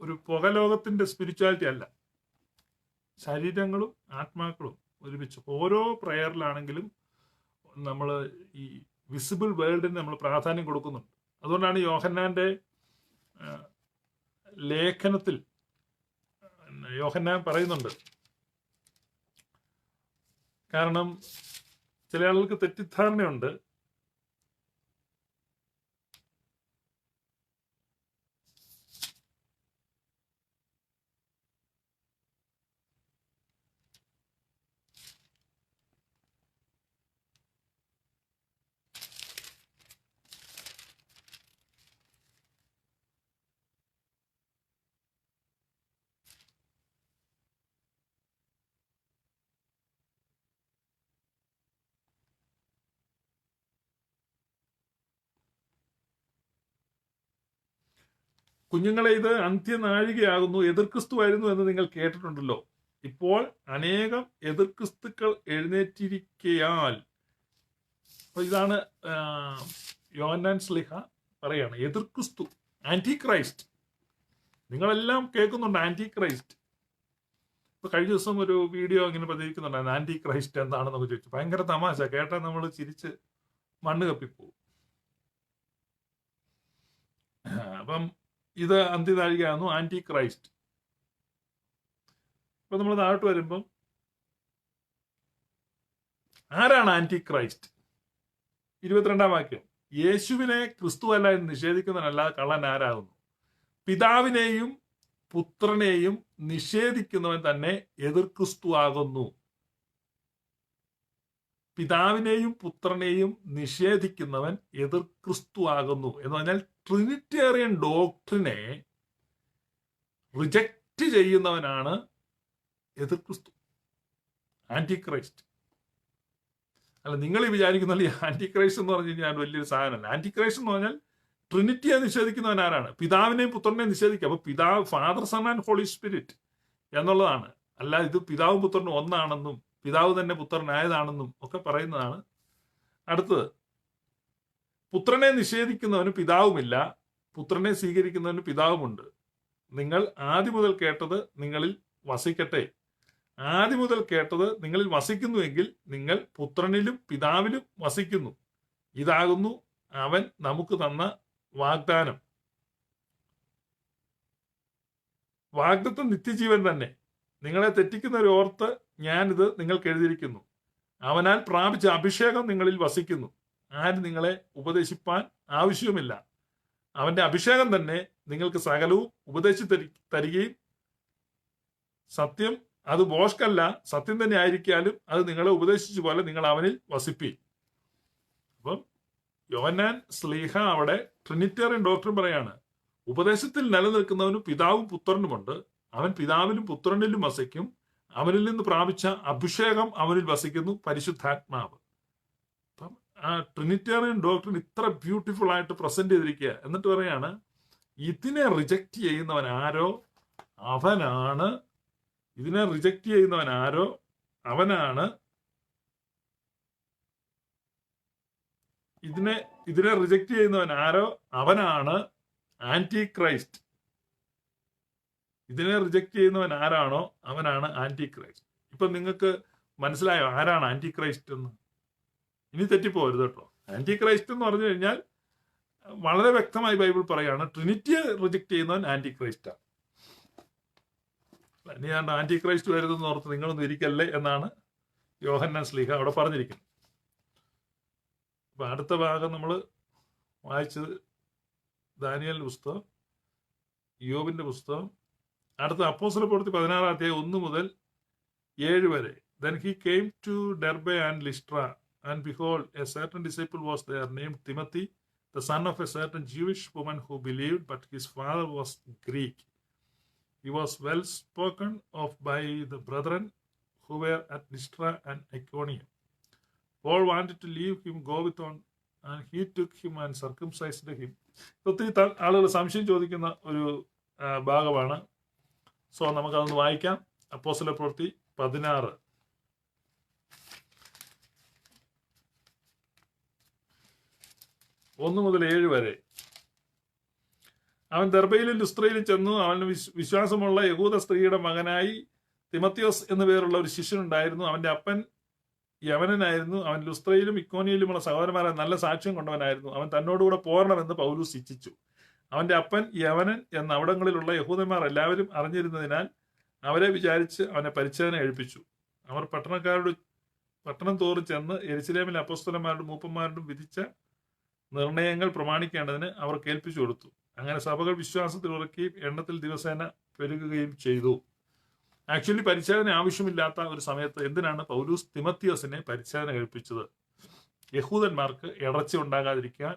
ഒരു പുകലോകത്തിന്റെ സ്പിരിച്വാലിറ്റി അല്ല. ശരീരങ്ങളും ആത്മാക്കളും ഒരുമിച്ച് ഓരോ പ്രയറിലാണെങ്കിലും നമ്മൾ ഈ വിസിബിൾ വേൾഡിന് നമ്മൾ പ്രാധാന്യം കൊടുക്കുന്നുണ്ട്. അതുകൊണ്ടാണ് യോഹന്നാന്റെ ലേഖനത്തിൽ യോഹന്നാൻ പറയുന്നുണ്ട്. കാരണം ചില ആളുകൾക്ക് തെറ്റിദ്ധാരണയുണ്ട്, കുഞ്ഞുങ്ങളെ, ഇത് അന്ത്യനാഴികയാകുന്നു, എതിർക്രിസ്തുവായിരുന്നു എന്ന് നിങ്ങൾ കേട്ടിട്ടുണ്ടല്ലോ. ഇപ്പോൾ അനേകം എതിർക്രിസ്തുക്കൾ എഴുന്നേറ്റിരിക്കയാൽ. അപ്പൊ ഇതാണ് യോഹന്നാൻ ശ്ലീഹ പറയാണ്, എതിർക്രിസ്തു, ആന്റി ക്രൈസ്റ്റ്. നിങ്ങളെല്ലാം കേൾക്കുന്നുണ്ട് ആന്റി ക്രൈസ്റ്റ്. ഇപ്പൊ കഴിഞ്ഞ ദിവസം ഒരു വീഡിയോ ഇങ്ങനെ പ്രചരിക്കുന്നുണ്ടായിരുന്നു, ആന്റി ക്രൈസ്റ്റ് എന്താണെന്നൊക്കെ ചോദിച്ചു. ഭയങ്കര തമാശ, കേട്ടാൽ നമ്മൾ ചിരിച്ച് മണ്ണ് കപ്പിപ്പോവും. അപ്പം ഇത് അന്ത്യനാഴികയാകുന്നു, ആന്റി ക്രൈസ്റ്റ്. ഇപ്പൊ നമ്മൾ നാട്ടിൽ വരുമ്പം ആരാണ് ആന്റി ക്രൈസ്റ്റ്? 22-ാം വാക്യം, യേശുവിനെ ക്രിസ്തുവല്ല എന്ന് നിഷേധിക്കുന്നവനല്ലാതെ കള്ളൻ ആരാകുന്നു? പിതാവിനെയും പുത്രനെയും നിഷേധിക്കുന്നവൻ തന്നെ എതിർ ക്രിസ്തു ആകുന്നു. പിതാവിനെയും പുത്രനെയും നിഷേധിക്കുന്നവൻ എതിർ ക്രിസ്തു ആകുന്നു എന്ന് പറഞ്ഞാൽ ട്രിനിറ്റേറിയൻ ഡോക്ട്രിനെ റിജക്റ്റ് ചെയ്യുന്നവനാണ് എതിർ ക്രിസ്തു, ആന്റി ക്രൈസ്റ്റ്. അല്ല, നിങ്ങൾ ഈ വിചാരിക്കുന്ന ഈ ആന്റി ക്രൈസ്റ്റ് എന്ന് പറഞ്ഞു കഴിഞ്ഞാൽ വലിയൊരു സാധനമല്ല. ആന്റി ക്രൈസ്റ്റ് എന്ന് പറഞ്ഞാൽ ട്രിനിറ്റിയെ നിഷേധിക്കുന്നവൻ ആരാണ്? പിതാവിനെയും പുത്രനെയും നിഷേധിക്കുക. അപ്പൊ പിതാവ്, Father, Son and Holy Spirit എന്നുള്ളതാണ്. അല്ല ഇത് പിതാവും പുത്രനും ഒന്നാണെന്നും പിതാവ് തന്നെ പുത്രനായതാണെന്നും ഒക്കെ പറയുന്നതാണ്. അടുത്തത്, പുത്രനെ നിഷേധിക്കുന്നവന് പിതാവുമില്ല, പുത്രനെ സ്വീകരിക്കുന്നവന് പിതാവുമുണ്ട്. നിങ്ങൾ ആദ്യം മുതൽ കേട്ടത് നിങ്ങളിൽ വസിക്കട്ടെ. ആദ്യം മുതൽ കേട്ടത് നിങ്ങളിൽ വസിക്കുന്നുവെങ്കിൽ നിങ്ങൾ പുത്രനിലും പിതാവിലും വസിക്കുന്നു. ഇതാകുന്നു അവൻ നമുക്ക് തന്ന വാഗ്ദാനം. വാഗ്ദത്തം നിത്യജീവൻ തന്നെ. നിങ്ങളെ തെറ്റിക്കുന്നവരെ ഓർത്ത് ഞാനിത് നിങ്ങൾക്ക് എഴുതിയിരിക്കുന്നു. അവനാൽ പ്രാപിച്ച അഭിഷേകം നിങ്ങളിൽ വസിക്കുന്നു. ആരും നിങ്ങളെ ഉപദേശിപ്പാൻ ആവശ്യവുമില്ല. അവന്റെ അഭിഷേകം തന്നെ നിങ്ങൾക്ക് സകലവും ഉപദേശിച്ചു തരികയും സത്യം അത് ബോഷ്കല്ല, സത്യം തന്നെ ആയിരിക്കാലും അത് നിങ്ങളെ ഉപദേശിച്ച പോലെ നിങ്ങൾ അവനിൽ വസിപ്പി. അപ്പം യോഹന്നാൻ ശ്ലീഹ അവിടെ ട്രിനിറ്റേറിയൻ ഡോക്ടർ പറയാണ്, ഉപദേശത്തിൽ നിലനിൽക്കുന്നവനും പിതാവും പുത്രനുമുണ്ട്. അവൻ പിതാവിലും പുത്രനിലും വസിക്കും. അവനിൽ നിന്ന് പ്രാപിച്ച അഭിഷേകം അവനിൽ വസിക്കുന്നു, പരിശുദ്ധാത്മാവ്. അപ്പം ആ ട്രിനിറ്റേറിയൻ ഡോക്ടറിൻ ഇത്ര ബ്യൂട്ടിഫുൾ ആയിട്ട് പ്രസന്റ് ചെയ്തിരിക്കുക. എന്നിട്ട് പറയാണ്, ഇതിനെ റിജക്റ്റ് ചെയ്യുന്നവൻ ആരോ അവനാണ്, ഇതിനെ റിജക്റ്റ് ചെയ്യുന്നവൻ ആരോ അവനാണ്, ഇതിനെ റിജക്റ്റ് ചെയ്യുന്നവൻ ആരോ അവനാണ് ആന്റി ക്രൈസ്റ്റ്. ഇതിനെ റിജക്റ്റ് ചെയ്യുന്നവൻ ആരാണോ അവനാണ് ആന്റി ക്രൈസ്റ്റ്. ഇപ്പൊ നിങ്ങൾക്ക് മനസ്സിലായോ ആരാണ് ആന്റി ക്രൈസ്റ്റ് എന്ന്? ഇനി തെറ്റിപ്പോരുത് കേട്ടോ. ആന്റി ക്രൈസ്റ്റ് എന്ന് പറഞ്ഞു കഴിഞ്ഞാൽ വളരെ വ്യക്തമായി ബൈബിൾ പറയാണ്, ട്രിനിറ്റിയെ റിജക്റ്റ് ചെയ്യുന്നവൻ ആന്റി ക്രൈസ്റ്റാണ്. ഇനി ആന്റി ക്രൈസ്റ്റ് വരുന്നെന്ന് ഓർത്ത് നിങ്ങളൊന്നും ഇരിക്കല്ലേ എന്നാണ് യോഹന്നാൻ ശ്ലീഹ അവിടെ പറഞ്ഞിരിക്കുന്നു. അപ്പൊ അടുത്ത ഭാഗം നമ്മൾ വായിച്ചത് ദാനിയേലിന്റെ പുസ്തകം, യോബിന്റെ പുസ്തകം, അടുത്ത അപ്പോസ്തലപ്രവൃത്തി 16 അധ്യായം 1 മുതൽ 7 വരെ. Then he came to Derbe and Lystra, and behold, a certain disciple was there named Timothy, the son of a certain Jewish woman who believed, but his father was Greek. He was well spoken of by the brethren who were at Lystra and Iconium. Paul wanted to leave him go with on, and he took him and circumcised him. ഒത്തിരി ആളുകൾ സംശയം ചോദിക്കുന്ന ഒരു ഭാഗമാണ്. So നമുക്കതൊന്ന് വായിക്കാം. അപ്പോസ്തലപ്രവൃത്തി 16 1 മുതൽ 7 വരെ. അവൻ ദർബയിലും ലുസ്ത്രയിലും ചെന്നു. അവന് വിശ്വാസമുള്ള യഹൂദ സ്ത്രീയുടെ മകനായി തിമത്തിയോസ് എന്നു പേരുള്ള ഒരു ശിഷ്യനുണ്ടായിരുന്നു. അവന്റെ അപ്പൻ യവനനായിരുന്നു. അവൻ ലുസ്ത്രയിലും ഇക്കോനിയയിലുമുള്ള സഹോദരന്മാരെ നല്ല സാക്ഷ്യം കൊണ്ടവനായിരുന്നു. അവൻ തന്നോടുകൂടെ പോരണമെന്ന് പൗലൂസ് ഇച്ഛിച്ചു. അവന്റെ അപ്പൻ യവനൻ എന്ന അവിടങ്ങളിലുള്ള യഹൂദന്മാർ എല്ലാവരും അറിഞ്ഞിരുന്നതിനാൽ അവരെ വിചാരിച്ച് അവനെ പരിച്ഛേദന കഴിപ്പിച്ചു. അവർ പട്ടണം തോറും ചെന്ന് യെരുശലേമിലെ അപ്പോസ്തലന്മാരുടെ മൂപ്പന്മാരുടെ വിധിച്ച നിർണയങ്ങൾ പ്രമാണിക്കേണ്ടതിന് അവർ കേൾപ്പിച്ചു കൊടുത്തു. അങ്ങനെ സഭകൾ വിശ്വാസത്തിൽ ഉറക്കുകയും എണ്ണത്തിൽ ദിവസേന പെരുകുകയും ചെയ്തു. ആക്ച്വലി പരിച്ഛേദന ആവശ്യമില്ലാത്ത ഒരു സമയത്ത് എന്തിനാണ് പൗലൂസ് തിമത്തിയോസിനെ പരിച്ഛേദന കഴിപ്പിച്ചത്? യഹൂദന്മാർക്ക് ഇടർച്ച ഉണ്ടാകാതിരിക്കാൻ,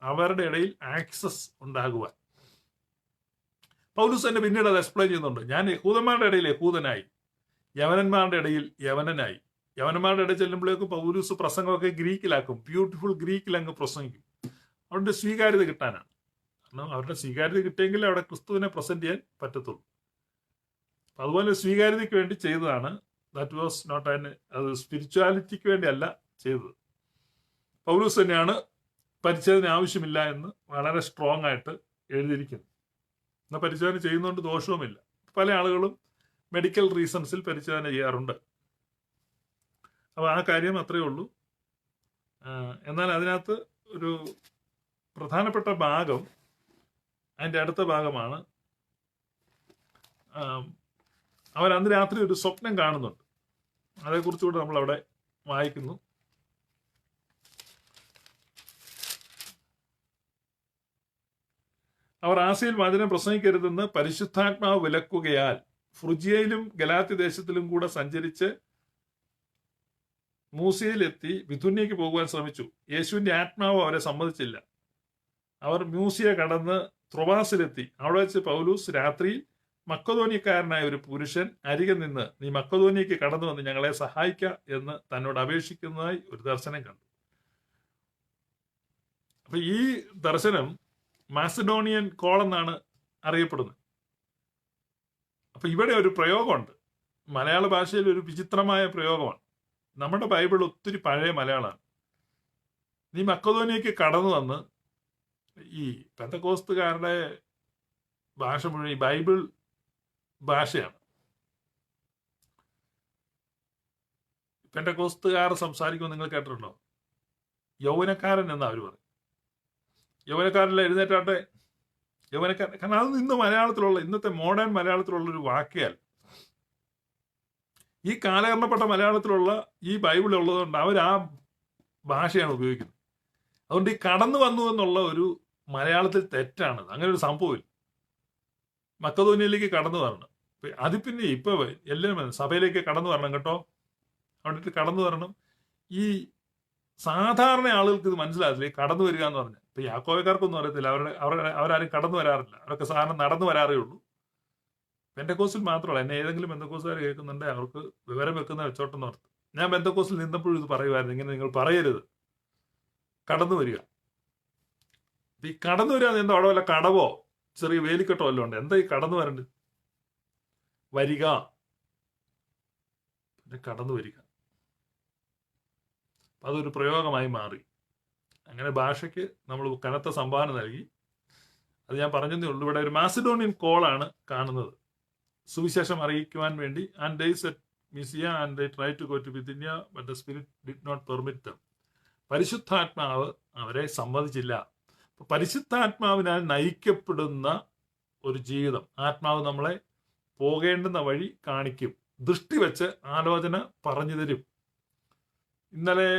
അവരുടെ ഇടയിൽ ആക്സസ് ഉണ്ടാകുവാൻ. പൗലൂസ് തന്നെ പിന്നീട് അത് എക്സ്പ്ലെയിൻ ചെയ്യുന്നുണ്ട്. ഞാൻ യഹൂദന്മാരുടെ ഇടയിൽ യഹൂദനായി, യവനന്മാരുടെ ഇടയിൽ യവനനായി. യവനന്മാരുടെ ഇടയിൽ ചെല്ലുമ്പോഴേക്കും പൗലൂസ് പ്രസംഗമൊക്കെ ഗ്രീക്കിലാക്കും. ബ്യൂട്ടിഫുൾ ഗ്രീക്കിൽ അങ്ങ് പ്രസംഗിക്കും. അവരുടെ സ്വീകാര്യത കിട്ടാനാണ്. കാരണം അവരുടെ സ്വീകാര്യത കിട്ടിയെങ്കിൽ അവിടെ ക്രിസ്തുവിനെ പ്രസന്റ് ചെയ്യാൻ പറ്റത്തുള്ളൂ. അതുപോലെ സ്വീകാര്യതയ്ക്ക് വേണ്ടി ചെയ്തതാണ്. ദാറ്റ് വാസ് നോട്ട് അത് സ്പിരിച്വാലിറ്റിക്ക് വേണ്ടിയല്ല ചെയ്തത്. പൗലൂസ് തന്നെയാണ് പരിച്ഛേദന ആവശ്യമില്ല എന്ന് വളരെ സ്ട്രോങ് ആയിട്ട് എഴുതിയിരിക്കുന്നു. എന്നാൽ പരിച്ഛേദന ചെയ്യുന്നതുകൊണ്ട് ദോഷവുമില്ല. പല ആളുകളും മെഡിക്കൽ റീസൺസിൽ പരിച്ഛേദന ചെയ്യാറുണ്ട്. അപ്പോൾ ആ കാര്യം അത്രയേ ഉള്ളൂ. എന്നാൽ അതിനകത്ത് ഒരു പ്രധാനപ്പെട്ട ഭാഗം അതിൻ്റെ അടുത്ത ഭാഗമാണ്. അവർ അന്ന് രാത്രി ഒരു സ്വപ്നം കാണുന്നുണ്ട്. അതേക്കുറിച്ചുകൂടെ നമ്മളവിടെ വായിക്കുന്നു. അവർ ആസിയിൽ വചനം പ്രസംഗിക്കരുതെന്ന് പരിശുദ്ധാത്മാവ് വിലക്കുകയാൽ ഫ്രുജിയയിലും ഗലാത്യ ദേശത്തിലും കൂടെ സഞ്ചരിച്ച് മൂസിയയിലെത്തി ബിഥുന്യയ്ക്ക് പോകുവാൻ ശ്രമിച്ചു. യേശുവിന്റെ ആത്മാവ് അവരെ സമ്മതിച്ചില്ല. അവർ മൂസിയ കടന്ന് ത്രോവാസിലെത്തി. അവിടെ വെച്ച് പൗലൂസ് രാത്രിയിൽ മക്കതോന്യക്കാരനായ ഒരു പുരുഷൻ അരികെ നിന്ന്, നീ മക്കതോന്യയ്ക്ക് കടന്നു വന്ന് ഞങ്ങളെ സഹായിക്ക എന്ന് തന്നോട് അപേക്ഷിക്കുന്നതായി ഒരു ദർശനം കണ്ടു. അപ്പൊ ഈ ദർശനം മാസിഡോണിയൻ കോൾ എന്നാണ് അറിയപ്പെടുന്നത്. അപ്പൊ ഇവിടെ ഒരു പ്രയോഗമുണ്ട്. മലയാള ഭാഷയിൽ ഒരു വിചിത്രമായ പ്രയോഗമാണ്. നമ്മുടെ ബൈബിൾ ഒത്തിരി പഴയ മലയാളമാണ്. നീ മക്കതോന്യയ്ക്ക് കടന്നു വന്ന്, ഈ പെന്തക്കോസ്തുകാരുടെ ഭാഷ മുഴുവൻ ഈ ബൈബിൾ ഭാഷയാണ്. പെന്തക്കോസ്തുകാർ സംസാരിക്കുമ്പോൾ നിങ്ങൾ കേട്ടിട്ടുണ്ടോ? യൗവനക്കാരൻ എന്നാ അവർ പറയും. യൗവനക്കാരനെല്ലാം എഴുന്നേറ്റാട്ടെ, യൗവനക്കാരൻ. കാരണം അത് ഇന്ന് മലയാളത്തിലുള്ള, ഇന്നത്തെ മോഡേൺ മലയാളത്തിലുള്ള ഒരു വാക്കിയാൽ, ഈ കാലഹരണപ്പെട്ട മലയാളത്തിലുള്ള ഈ ബൈബിൾ ഉള്ളതുകൊണ്ട് അവർ ആ ഭാഷയാണ് ഉപയോഗിക്കുന്നത്. അതുകൊണ്ട് ഈ കടന്നു വന്നു എന്നുള്ള ഒരു മലയാളത്തിൽ തെറ്റാണ്. അങ്ങനെ ഒരു സംഭവമില്ല. മക്കതോന്യയിലേക്ക് കടന്നു വരണം. അത് പിന്നെ ഇപ്പൊ എല്ലാവരും സഭയിലേക്ക് കടന്നു വരണം കേട്ടോ, അവിടെ കടന്നു വരണം. ഈ സാധാരണ ആളുകൾക്ക് ഇത് മനസ്സിലാകില്ല, ഈ കടന്നു വരിക എന്ന് പറഞ്ഞാൽ. ഇപ്പൊ യാക്കോബക്കാർക്കൊന്നും അറിയത്തില്ല. അവരാരും കടന്നു വരാറില്ല. അവരൊക്കെ സാധാരണ നടന്നു വരാറേ ഉള്ളൂ. പെന്തക്കോസ്റ്റിൽ മാത്രമല്ല, എന്നെ ഏതെങ്കിലും പെന്തക്കോസ്റ്റുകാർ കേൾക്കുന്നുണ്ട്, അവർക്ക് വിവരം വെക്കുന്ന വെച്ചോട്ടെന്ന് ഓർത്ത്. ഞാൻ പെന്തക്കോസ്റ്റിൽ നിന്നപ്പോഴും ഇത് പറയുമായിരുന്നു, ഇങ്ങനെ നിങ്ങൾ പറയരുത്, കടന്നു വരിക. ഈ കടന്നു വരിക എന്താ? അവിടെ വല്ല കടവോ ചെറിയ വേലിക്കെട്ടോ വല്ലതും ഉണ്ട്? എന്താ ഈ കടന്നു വരേണ്ടത്? വരിക, പിന്നെ കടന്നു വരിക. അതൊരു പ്രയോഗമായി മാറി. അങ്ങനെ ഭാഷയ്ക്ക് നമ്മൾ കനത്ത സംഭാവന നൽകി. അത് ഞാൻ പറഞ്ഞതേ ഉള്ളൂ. ഇവിടെ ഒരു മാസിഡോണിയൻ കോളാണ് കാണുന്നത്, സുവിശേഷം അറിയിക്കുവാൻ വേണ്ടി. And they set Mysia and they tried to go to Bithynia, but the Spirit did not permit them. പരിശുദ്ധാത്മാവ് അവരെ സമ്മതിച്ചില്ല. പരിശുദ്ധാത്മാവിനാൽ നയിക്കപ്പെടുന്ന ഒരു ജീവിതം, ആത്മാവ് നമ്മളെ പോകേണ്ടുന്ന വഴി കാണിക്കും, ദൃഷ്ടി വെച്ച് ആലോചന പറഞ്ഞു തരും. ഇന്നലെ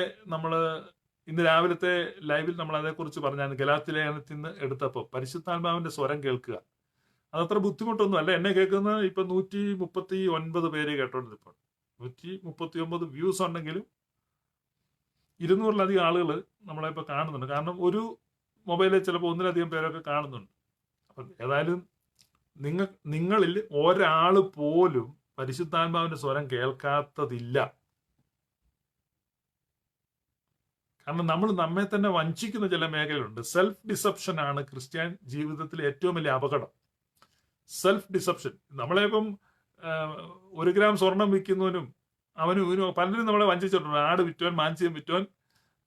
ഇന്ന് രാവിലത്തെ ലൈവിൽ നമ്മൾ അതേക്കുറിച്ച് പറഞ്ഞാണ്. ഗലാത്യ ലേഖനത്തിൽ നിന്ന് എടുത്തപ്പോൾ പരിശുദ്ധാത്മാവിന്റെ സ്വരം കേൾക്കുക അതത്ര ബുദ്ധിമുട്ടൊന്നും അല്ല. എന്നെ കേൾക്കുന്ന ഇപ്പൊ 139 പേര് കേട്ടോണ്ടിരിപ്പോൾ. 139 വ്യൂസ് ഉണ്ടെങ്കിലും 200-ലധികം ആളുകൾ നമ്മളെ ഇപ്പൊ കാണുന്നുണ്ട്. കാരണം ഒരു മൊബൈലിൽ ചിലപ്പോൾ ഒന്നിലധികം പേരൊക്കെ കാണുന്നുണ്ട്. അപ്പം ഏതായാലും നിങ്ങളിൽ ഒരാൾ പോലും പരിശുദ്ധാത്മാവിന്റെ സ്വരം കേൾക്കാത്തതില്ല. കാരണം നമ്മൾ നമ്മെ തന്നെ വഞ്ചിക്കുന്ന ചില മേഖലയുണ്ട്. സെൽഫ് ഡിസപ്ഷൻ ആണ് ക്രിസ്ത്യൻ ജീവിതത്തിലെ ഏറ്റവും വലിയ അപകടം. Self deception. നമ്മളെ ഇപ്പം 1 ഗ്രാം സ്വർണം വിൽക്കുന്നവനും ഇവനും പലരും നമ്മളെ വഞ്ചിച്ചിട്ടുണ്ട്. ആട് വിറ്റോൻ, മാഞ്ചിയം വിറ്റോൻ,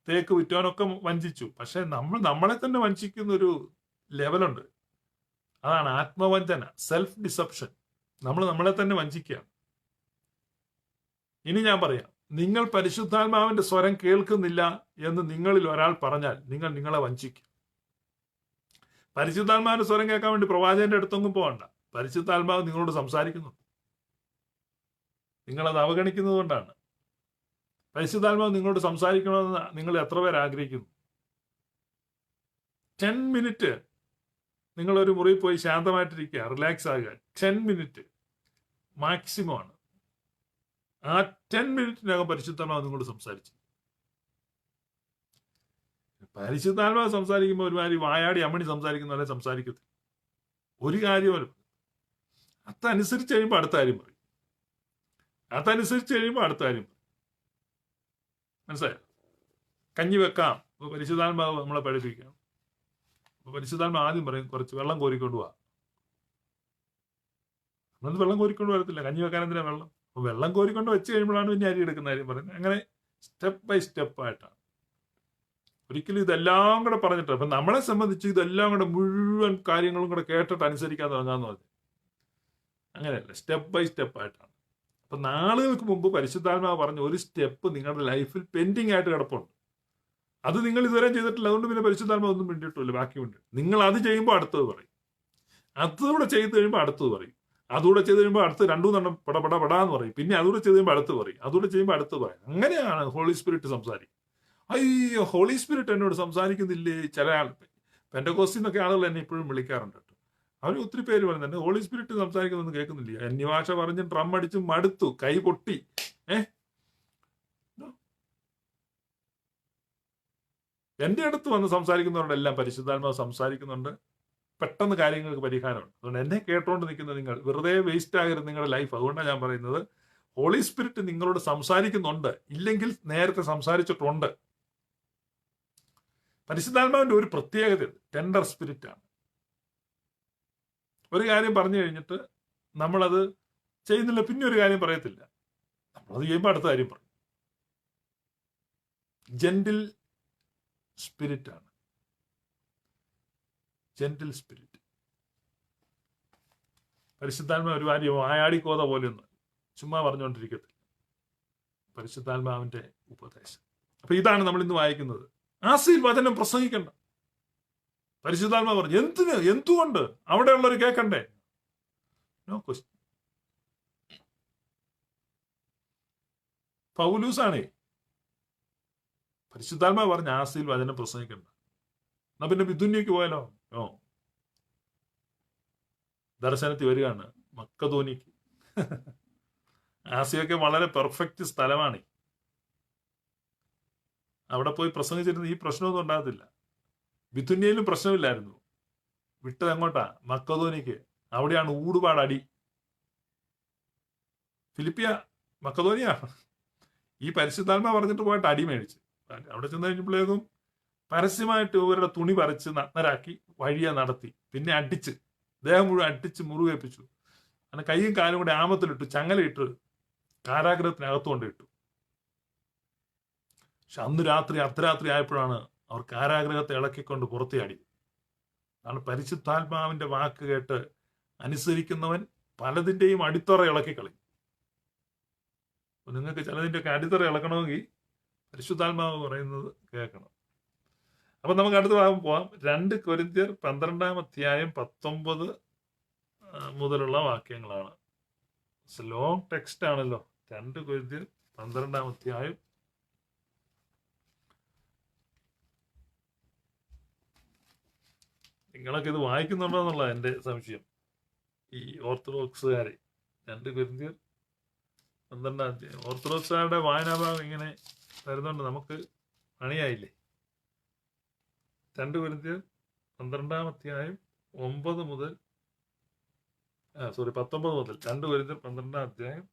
തേക്ക് വിറ്റോനൊക്കെ വഞ്ചിച്ചു. പക്ഷെ നമ്മളെ തന്നെ വഞ്ചിക്കുന്ന ഒരു ലെവലുണ്ട്. അതാണ് ആത്മവഞ്ചന, സെൽഫ് ഡിസപ്ഷൻ. നമ്മളെ തന്നെ വഞ്ചിക്കുകയാണ്. ഇനി ഞാൻ പറയാം, നിങ്ങൾ പരിശുദ്ധാത്മാവിന്റെ സ്വരം കേൾക്കുന്നില്ല എന്ന് നിങ്ങളിൽ ഒരാൾ പറഞ്ഞാൽ നിങ്ങൾ നിങ്ങളെ വഞ്ചിക്കും. പരിശുദ്ധാത്മാവിന്റെ സ്വരം കേൾക്കാൻ വേണ്ടി പ്രവാചകന്റെ അടുത്തൊന്നും പോകണ്ട. പരിശുദ്ധാത്മാവ് നിങ്ങളോട് സംസാരിക്കുന്നു. നിങ്ങളത് അവഗണിക്കുന്നത് കൊണ്ടാണ്. പരിശുദ്ധാത്മാവ് നിങ്ങളോട് സംസാരിക്കണമെന്ന് നിങ്ങൾ എത്ര പേർ ആഗ്രഹിക്കുന്നു? 10 മിനിറ്റ് നിങ്ങളൊരു മുറിയിൽ പോയി ശാന്തമായിട്ടിരിക്കുക, റിലാക്സ് ആകുക. 10 മിനിറ്റ് മാക്സിമം ആണ്. ആ 10 മിനിറ്റിനകം പരിശുദ്ധാത്മാവ് നിങ്ങളോട് സംസാരിച്ചു. പരിശുദ്ധാത്മാവ് സംസാരിക്കുമ്പോൾ ഒരുമാതിരി വായാടി അമ്മണി സംസാരിക്കുന്ന പോലെ സംസാരിക്കത്തില്ല. ഒരു കാര്യം അതനുസരിച്ച് കഴിയുമ്പോൾ അടുത്ത കാര്യം പറയും. അതനുസരിച്ച് കഴിയുമ്പോൾ അടുത്ത കാര്യം പറയും. മനസ്സിലായോ? കഞ്ഞി വെക്കാം. അപ്പോൾ പരിശുദ്ധാത്മാവ് നമ്മളെ പഠിപ്പിക്കാം. അപ്പോൾ പരിശുദ്ധാത്മാവ് ആദ്യം പറയും കുറച്ച് വെള്ളം കോരിക്കൊണ്ട് പോവാ. നമ്മളത് വെള്ളം കോരിക്കൊണ്ട് വരത്തില്ല. കഞ്ഞി വെക്കാൻ എന്തിനാ വെള്ളം? അപ്പോൾ വെള്ളം കോരിക്കൊണ്ട് വെച്ച് കഴിയുമ്പോഴാണ് പിന്നെ അരി എടുക്കുന്ന കാര്യം പറയുന്നത്. അങ്ങനെ സ്റ്റെപ്പ് ബൈ സ്റ്റെപ്പ് ആയിട്ടാണ്. ഒരിക്കലും ഇതെല്ലാം കൂടെ പറഞ്ഞിട്ട് അപ്പൊ നമ്മളെ സംബന്ധിച്ച് ഇതെല്ലാം കൂടെ മുഴുവൻ കാര്യങ്ങളും കൂടെ കേട്ടിട്ട് അനുസരിക്കാൻ തുടങ്ങാന്ന് പറഞ്ഞു. അങ്ങനെയല്ല, സ്റ്റെപ്പ് ബൈ സ്റ്റെപ്പ് ആയിട്ടാണ്. അപ്പൊ നാളുകൾക്ക് മുമ്പ് പരിശുദ്ധാത്മാവ് പറഞ്ഞ ഒരു സ്റ്റെപ്പ് നിങ്ങളുടെ ലൈഫിൽ പെൻഡിങ് ആയിട്ട് കിടപ്പുണ്ട്. അത് നിങ്ങൾ ഇതുവരെ ചെയ്തിട്ടില്ല. അതുകൊണ്ട് പിന്നെ പരിശുദ്ധാത്മാവ് ഒന്നും വേണ്ടിയിട്ടില്ല. ബാക്കിയുണ്ട്. നിങ്ങൾ അത് ചെയ്യുമ്പോൾ അടുത്തത് പറയും. അതുകൂടെ ചെയ്ത് കഴിയുമ്പോൾ അടുത്തത് പറയും. അതുകൂടെ ചെയ്ത് കഴിയുമ്പോൾ അടുത്ത് 2 പടപടാന്ന് പറയും. പിന്നെ അതുകൂടെ ചെയ്ത് കഴിയുമ്പോൾ അടുത്ത് പറയും. അതുകൂടെ ചെയ്യുമ്പോൾ അടുത്ത് പറയും. അങ്ങനെയാണ് ഹോളി സ്പിരിറ്റ് സംസാരിക്കും. അയ്യോ, ഹോളി സ്പിരിറ്റ് എന്നോട് സംസാരിക്കുന്നില്ലേ? ചില ആൾ പെന്റക്കോസ്റ്റിന്നൊക്കെ ആളുകൾ എന്നെ ഇപ്പോഴും വിളിക്കാറുണ്ട് കേട്ടോ. അവർ ഒത്തിരി പേര് പറയുന്നുണ്ട് ഹോളി സ്പിരിറ്റ് സംസാരിക്കുന്നൊന്നും കേൾക്കുന്നില്ല. അന്യഭാഷ പറഞ്ഞ് ഡ്രം അടിച്ച് മടുത്തു, കൈ പൊട്ടി. എന്റെ അടുത്ത് വന്ന് സംസാരിക്കുന്നവരോടെല്ലാം പരിശുദ്ധാത്മാവ് സംസാരിക്കുന്നുണ്ട്. പെട്ടെന്ന് കാര്യങ്ങൾക്ക് പരിഹാരമുണ്ട്. അതുകൊണ്ട് എന്നെ കേട്ടോണ്ട് നിൽക്കുന്ന നിങ്ങൾ വെറുതെ വേസ്റ്റ് ആകരുത് നിങ്ങളുടെ ലൈഫ്. അതുകൊണ്ടാണ് ഞാൻ പറയുന്നത്, ഹോളി സ്പിരിറ്റ് നിങ്ങളോട് സംസാരിക്കുന്നുണ്ട്. ഇല്ലെങ്കിൽ നേരത്തെ സംസാരിച്ചിട്ടുണ്ട്. പരിശുദ്ധാത്മാവിന്റെ ഒരു പ്രത്യേകത ടെൻഡർ സ്പിരിറ്റ് ആണ്. ഒരു കാര്യം പറഞ്ഞു കഴിഞ്ഞിട്ട് നമ്മളത് ചെയ്യുന്നില്ല, പിന്നെ ഒരു കാര്യം പറയത്തില്ല. നമ്മളത് ചെയ്യുമ്പോൾ അടുത്ത കാര്യം പറയും. ജെന്റിൽ സ്പിരിറ്റ് ആണ്. Gentle spirit. പരിശുദ്ധാത്മാവ് ഒരു കാര്യം വായാടിക്കോത പോലെയൊന്നും ചുമ്മാ പറഞ്ഞുകൊണ്ടിരിക്കത്തില്ല. പരിശുദ്ധാത്മാവിന്റെ ഉപദേശം. അപ്പൊ ഇതാണ് നമ്മൾ ഇന്ന് വായിക്കുന്നത്. ആസിയിൽ വചനം പ്രസംഗിക്കണ്ട. പരിശുദ്ധാത്മാവ് പറഞ്ഞു എന്തുകൊണ്ട് അവിടെയുള്ളവർ കേൾക്കണ്ടേ? No question. പൗലൂസാണേ പരിശുദ്ധാത്മാവ് പറഞ്ഞ ആസിയിൽ വചനം പ്രസംഗിക്കണ്ട. എന്നാ പിന്നെ ബിഥുന്യക്ക് പോയാലോ? ദർശനത്തിൽ വരികയാണ് മക്കദോനിക്ക്. ആസിയൊക്കെ വളരെ പെർഫെക്റ്റ് സ്ഥലമാണ്. അവിടെ പോയി പ്രസംഗിച്ചിരുന്ന ഈ പ്രശ്നമൊന്നും ഉണ്ടാകത്തില്ല. ബിഥുന്യയിലും പ്രശ്നമില്ലായിരുന്നു. വിട്ടത് എങ്ങോട്ടാ? മക്കദോനിക്ക്. അവിടെയാണ് ഊടുപാട് അടി. ഫിലിപ്പിയ മക്കദോനിയ. ഈ പരിശുദ്ധാത്മാ പറഞ്ഞിട്ട് പോയിട്ട് അടി മേടിച്ച് അവിടെ ചെന്ന് കഴിഞ്ഞപ്പോഴേക്കും പരസ്യമായിട്ട് ഇവരുടെ തുണി പറിച്ച് നഗ്നരാക്കി വഴിയെ നടത്തി. പിന്നെ അടിച്ച് ദേഹം മുഴുവൻ അടിച്ച് മുറിവേപ്പിച്ചു. അങ്ങനെ കൈയും കാലും കൂടെ ആമത്തിലിട്ടു, ചങ്ങലയിട്ട് കാരാഗ്രഹത്തിനകത്ത് കൊണ്ടിട്ടു. പക്ഷെ അന്ന് രാത്രി അർദ്ധരാത്രി ആയപ്പോഴാണ് അവർ കാരാഗ്രഹത്തെ ഇളക്കിക്കൊണ്ട് പുറത്തിയാടി. അതാണ് പരിശുദ്ധാത്മാവിന്റെ വാക്ക് കേട്ട് അനുസരിക്കുന്നവൻ പലതിന്റെയും അടിത്തറ ഇളക്കിക്കളയും. അപ്പൊ നിങ്ങൾക്ക് ചിലതിൻ്റെയൊക്കെ അടിത്തറ ഇളക്കണമെങ്കിൽ പരിശുദ്ധാത്മാവ് പറയുന്നത് കേൾക്കണം. അപ്പൊ നമുക്ക് അടുത്ത ഭാഗം പോവാം. 2 കൊരിന്ത്യർ 12-ാം അധ്യായം 19 മുതലുള്ള വാക്യങ്ങളാണ്. ലോങ് ടെക്സ്റ്റ് ആണല്ലോ. 2 കൊരിന്ത്യർ 12-ാം അധ്യായം നിങ്ങളൊക്കെ ഇത് വായിക്കുന്നുണ്ടോ എന്നുള്ള എൻ്റെ സംശയം. ഈ ഓർത്തഡോക്സുകാരെ 2 കൊരിന്ത്യർ 12-ാം അധ്യായം ഓർത്തഡോക്സുകാരുടെ വായനാഭാഗം ഇങ്ങനെ തരുന്നുണ്ട്, നമുക്ക് പണിയായില്ലേ. 2 കൊരിന്ത്യർ 12-ാം അധ്യായം 19 മുതൽ 19 മുതൽ 2 കൊരിന്ത്യർ 12-ാം അധ്യായം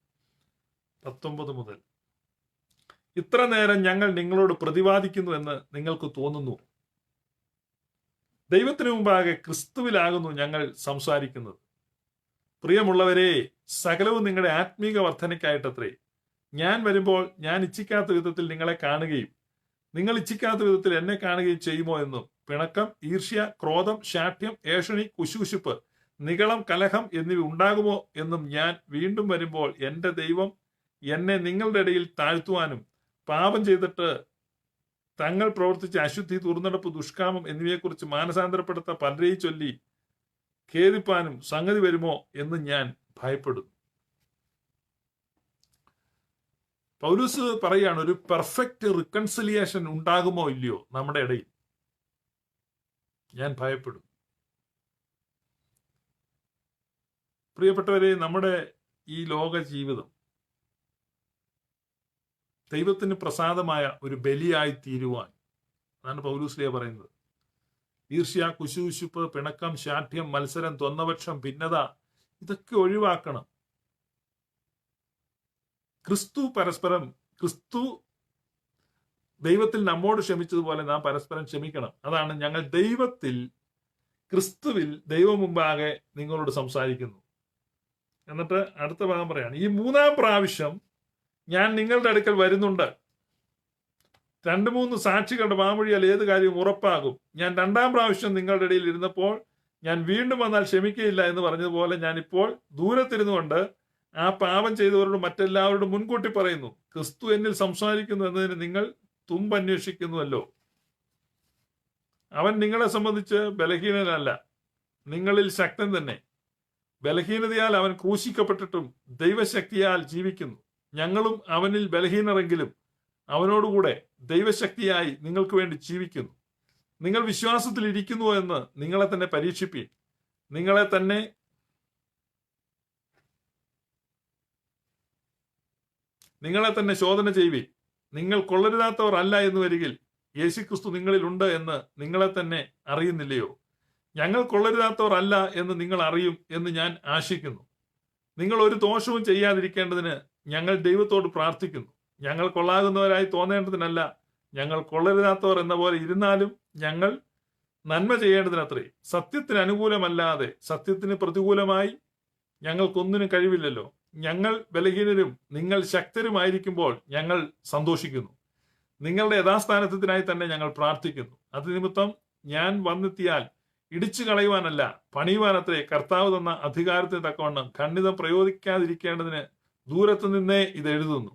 19 മുതൽ. ഇത്ര നേരം ഞങ്ങൾ നിങ്ങളോട് പ്രതിവാദിക്കുന്നു എന്ന് നിങ്ങൾക്ക് തോന്നുന്നു. ദൈവത്തിനു മുമ്പാകെ ക്രിസ്തുവിലാകുന്നു ഞങ്ങൾ സംസാരിക്കുന്നത്. പ്രിയമുള്ളവരെ, സകലവും നിങ്ങളുടെ ആത്മീക വർധനയ്ക്കായിട്ടത്രേ. ഞാൻ വരുമ്പോൾ ഞാൻ ഇച്ഛിക്കാത്ത വിധത്തിൽ നിങ്ങളെ കാണുകയും നിങ്ങൾ ഇച്ഛിക്കാത്ത വിധത്തിൽ എന്നെ കാണുകയും ചെയ്യുമോ എന്നും പിണക്കം, ഈർഷ്യ, ക്രോധം, ശാഠ്യം, ഏഷണി, കുശുകുശുപ്പ്, നിഗളം, കലഹം എന്നിവ ഉണ്ടാകുമോ എന്നും ഞാൻ വീണ്ടും വരുമ്പോൾ എന്റെ ദൈവം എന്നെ നിങ്ങളുടെ ഇടയിൽ താഴ്ത്തുവാനും പാപം ചെയ്തിട്ട് തങ്ങൾ പ്രവർത്തിച്ച അശുദ്ധി, ദുർനടപ്പ്, ദുഷ്കാമം എന്നിവയെക്കുറിച്ച് മാനസാന്തരപ്പെടുത്ത പലരെയും ചൊല്ലി ഖേദിപ്പാനും സംഗതി വരുമോ എന്ന് ഞാൻ ഭയപ്പെടുന്നു. പൗലൂസ് പറയാണ്, ഒരു പെർഫെക്റ്റ് റിക്കൺസിലിയേഷൻ ഉണ്ടാകുമോ ഇല്ലയോ നമ്മുടെ ഇടയിൽ, ഞാൻ ഭയപ്പെടും. പ്രിയപ്പെട്ടവരെ, നമ്മുടെ ഈ ലോക ജീവിതം ദൈവത്തിന് പ്രസാദമായ ഒരു ബലിയായി തീരുവാൻ, അതാണ് പൗലൂസ്ലിയ പറയുന്നത്. ഈർഷ്യ, കുശുകുശുപ്പ്, പിണക്കം, ശാഠ്യം, മത്സരം, ദ്വന്ദ്വപക്ഷം, ഭിന്നത, ഇതൊക്കെ ഒഴിവാക്കണം. ക്രിസ്തു ദൈവത്തിൽ നമ്മോട് ക്ഷമിച്ചതുപോലെ നാം പരസ്പരം ക്ഷമിക്കണം. അതാണ് ഞങ്ങൾ ക്രിസ്തുവിൽ ദൈവം മുമ്പാകെ നിങ്ങളോട് സംസാരിക്കുന്നു. എന്നിട്ട് അടുത്ത ഭാഗം പറയാണ്, ഈ 3-ാം പ്രാവശ്യം ഞാൻ നിങ്ങളുടെ അടുക്കൽ വരുന്നുണ്ട്. 2-3 സാക്ഷികളുടെ വാമൊഴിയാൽ ഏത് കാര്യവും ഉറപ്പാകും. ഞാൻ 2-ാം പ്രാവശ്യം നിങ്ങളുടെ ഇടയിൽ ഇരുന്നപ്പോൾ ഞാൻ വീണ്ടും വന്നാൽ ക്ഷമിക്കുകയില്ല എന്ന് പറഞ്ഞതുപോലെ ഞാൻ ഇപ്പോൾ ദൂരത്തിരുന്നുകൊണ്ട് ആ പാപം ചെയ്തവരോട് മറ്റെല്ലാവരോടും മുൻകൂട്ടി പറയുന്നു, ക്രിസ്തു എന്നിൽ സംസാരിക്കുന്നു എന്നതിന് നിങ്ങൾ തുമ്പന്വേഷിക്കുന്നുവല്ലോ. അവൻ നിങ്ങളെ സംബന്ധിച്ച് ബലഹീനനല്ല, നിങ്ങളിൽ ശക്തൻ തന്നെ. ബലഹീനതയാൽ അവൻ ക്രൂശിക്കപ്പെട്ടിട്ടും ദൈവശക്തിയാൽ ജീവിക്കുന്നു. ഞങ്ങളും അവനിൽ ബലഹീനരെങ്കിലും അവനോടുകൂടെ ദൈവശക്തിയായി നിങ്ങൾക്ക് വേണ്ടി ജീവിക്കുന്നു. നിങ്ങൾ വിശ്വാസത്തിൽ ഇരിക്കുന്നുവോ എന്ന് നിങ്ങളെ തന്നെ പരീക്ഷിപ്പീൻ. നിങ്ങളെ തന്നെ ശോധന ചെയ്യുവീൻ. നിങ്ങൾ കൊള്ളരുതാത്തവർ അല്ല എന്ന് വരികിൽ യേശുക്രിസ്തു നിങ്ങളിൽ ഉണ്ട് എന്ന് നിങ്ങളെ തന്നെ അറിയുന്നില്ലയോ? ഞങ്ങൾ കൊള്ളരുതാത്തവർ അല്ല എന്ന് നിങ്ങൾ അറിയും എന്ന് ഞാൻ ആശിക്കുന്നു. നിങ്ങൾ ഒരു ദോഷവും ചെയ്യാതിരിക്കേണ്ടതിന് ഞങ്ങൾ ദൈവത്തോട് പ്രാർത്ഥിക്കുന്നു. ഞങ്ങൾ കൊള്ളാകുന്നവരായി തോന്നേണ്ടതിനല്ല, ഞങ്ങൾ കൊള്ളരുതാത്തവർ എന്ന പോലെ ഇരുന്നാലും ഞങ്ങൾ നന്മ ചെയ്യേണ്ടതിനത്രേ. സത്യത്തിന് അനുകൂലമല്ലാതെ സത്യത്തിന് പ്രതികൂലമായി ഞങ്ങൾക്കൊന്നിനും കഴിവില്ലല്ലോ. ഞങ്ങൾ ബലഹീനരും നിങ്ങൾ ശക്തരുമായിരിക്കുമ്പോൾ ഞങ്ങൾ സന്തോഷിക്കുന്നു. നിങ്ങളുടെ യഥാസ്ഥാനത്തിനായി തന്നെ ഞങ്ങൾ പ്രാർത്ഥിക്കുന്നു. അത് നിമിത്തം ഞാൻ വന്നെത്തിയാൽ ഇടിച്ചു കളയുവാനല്ല, പണിയുവാനത്രേ കർത്താവ് തന്ന അധികാരത്തിന് തക്കവണ്ണം ഖണ്ഡിതം പ്രയോഗിക്കാതിരിക്കേണ്ടതിന് ദൂരത്തു നിന്നേ ഇത് എഴുതുന്നു.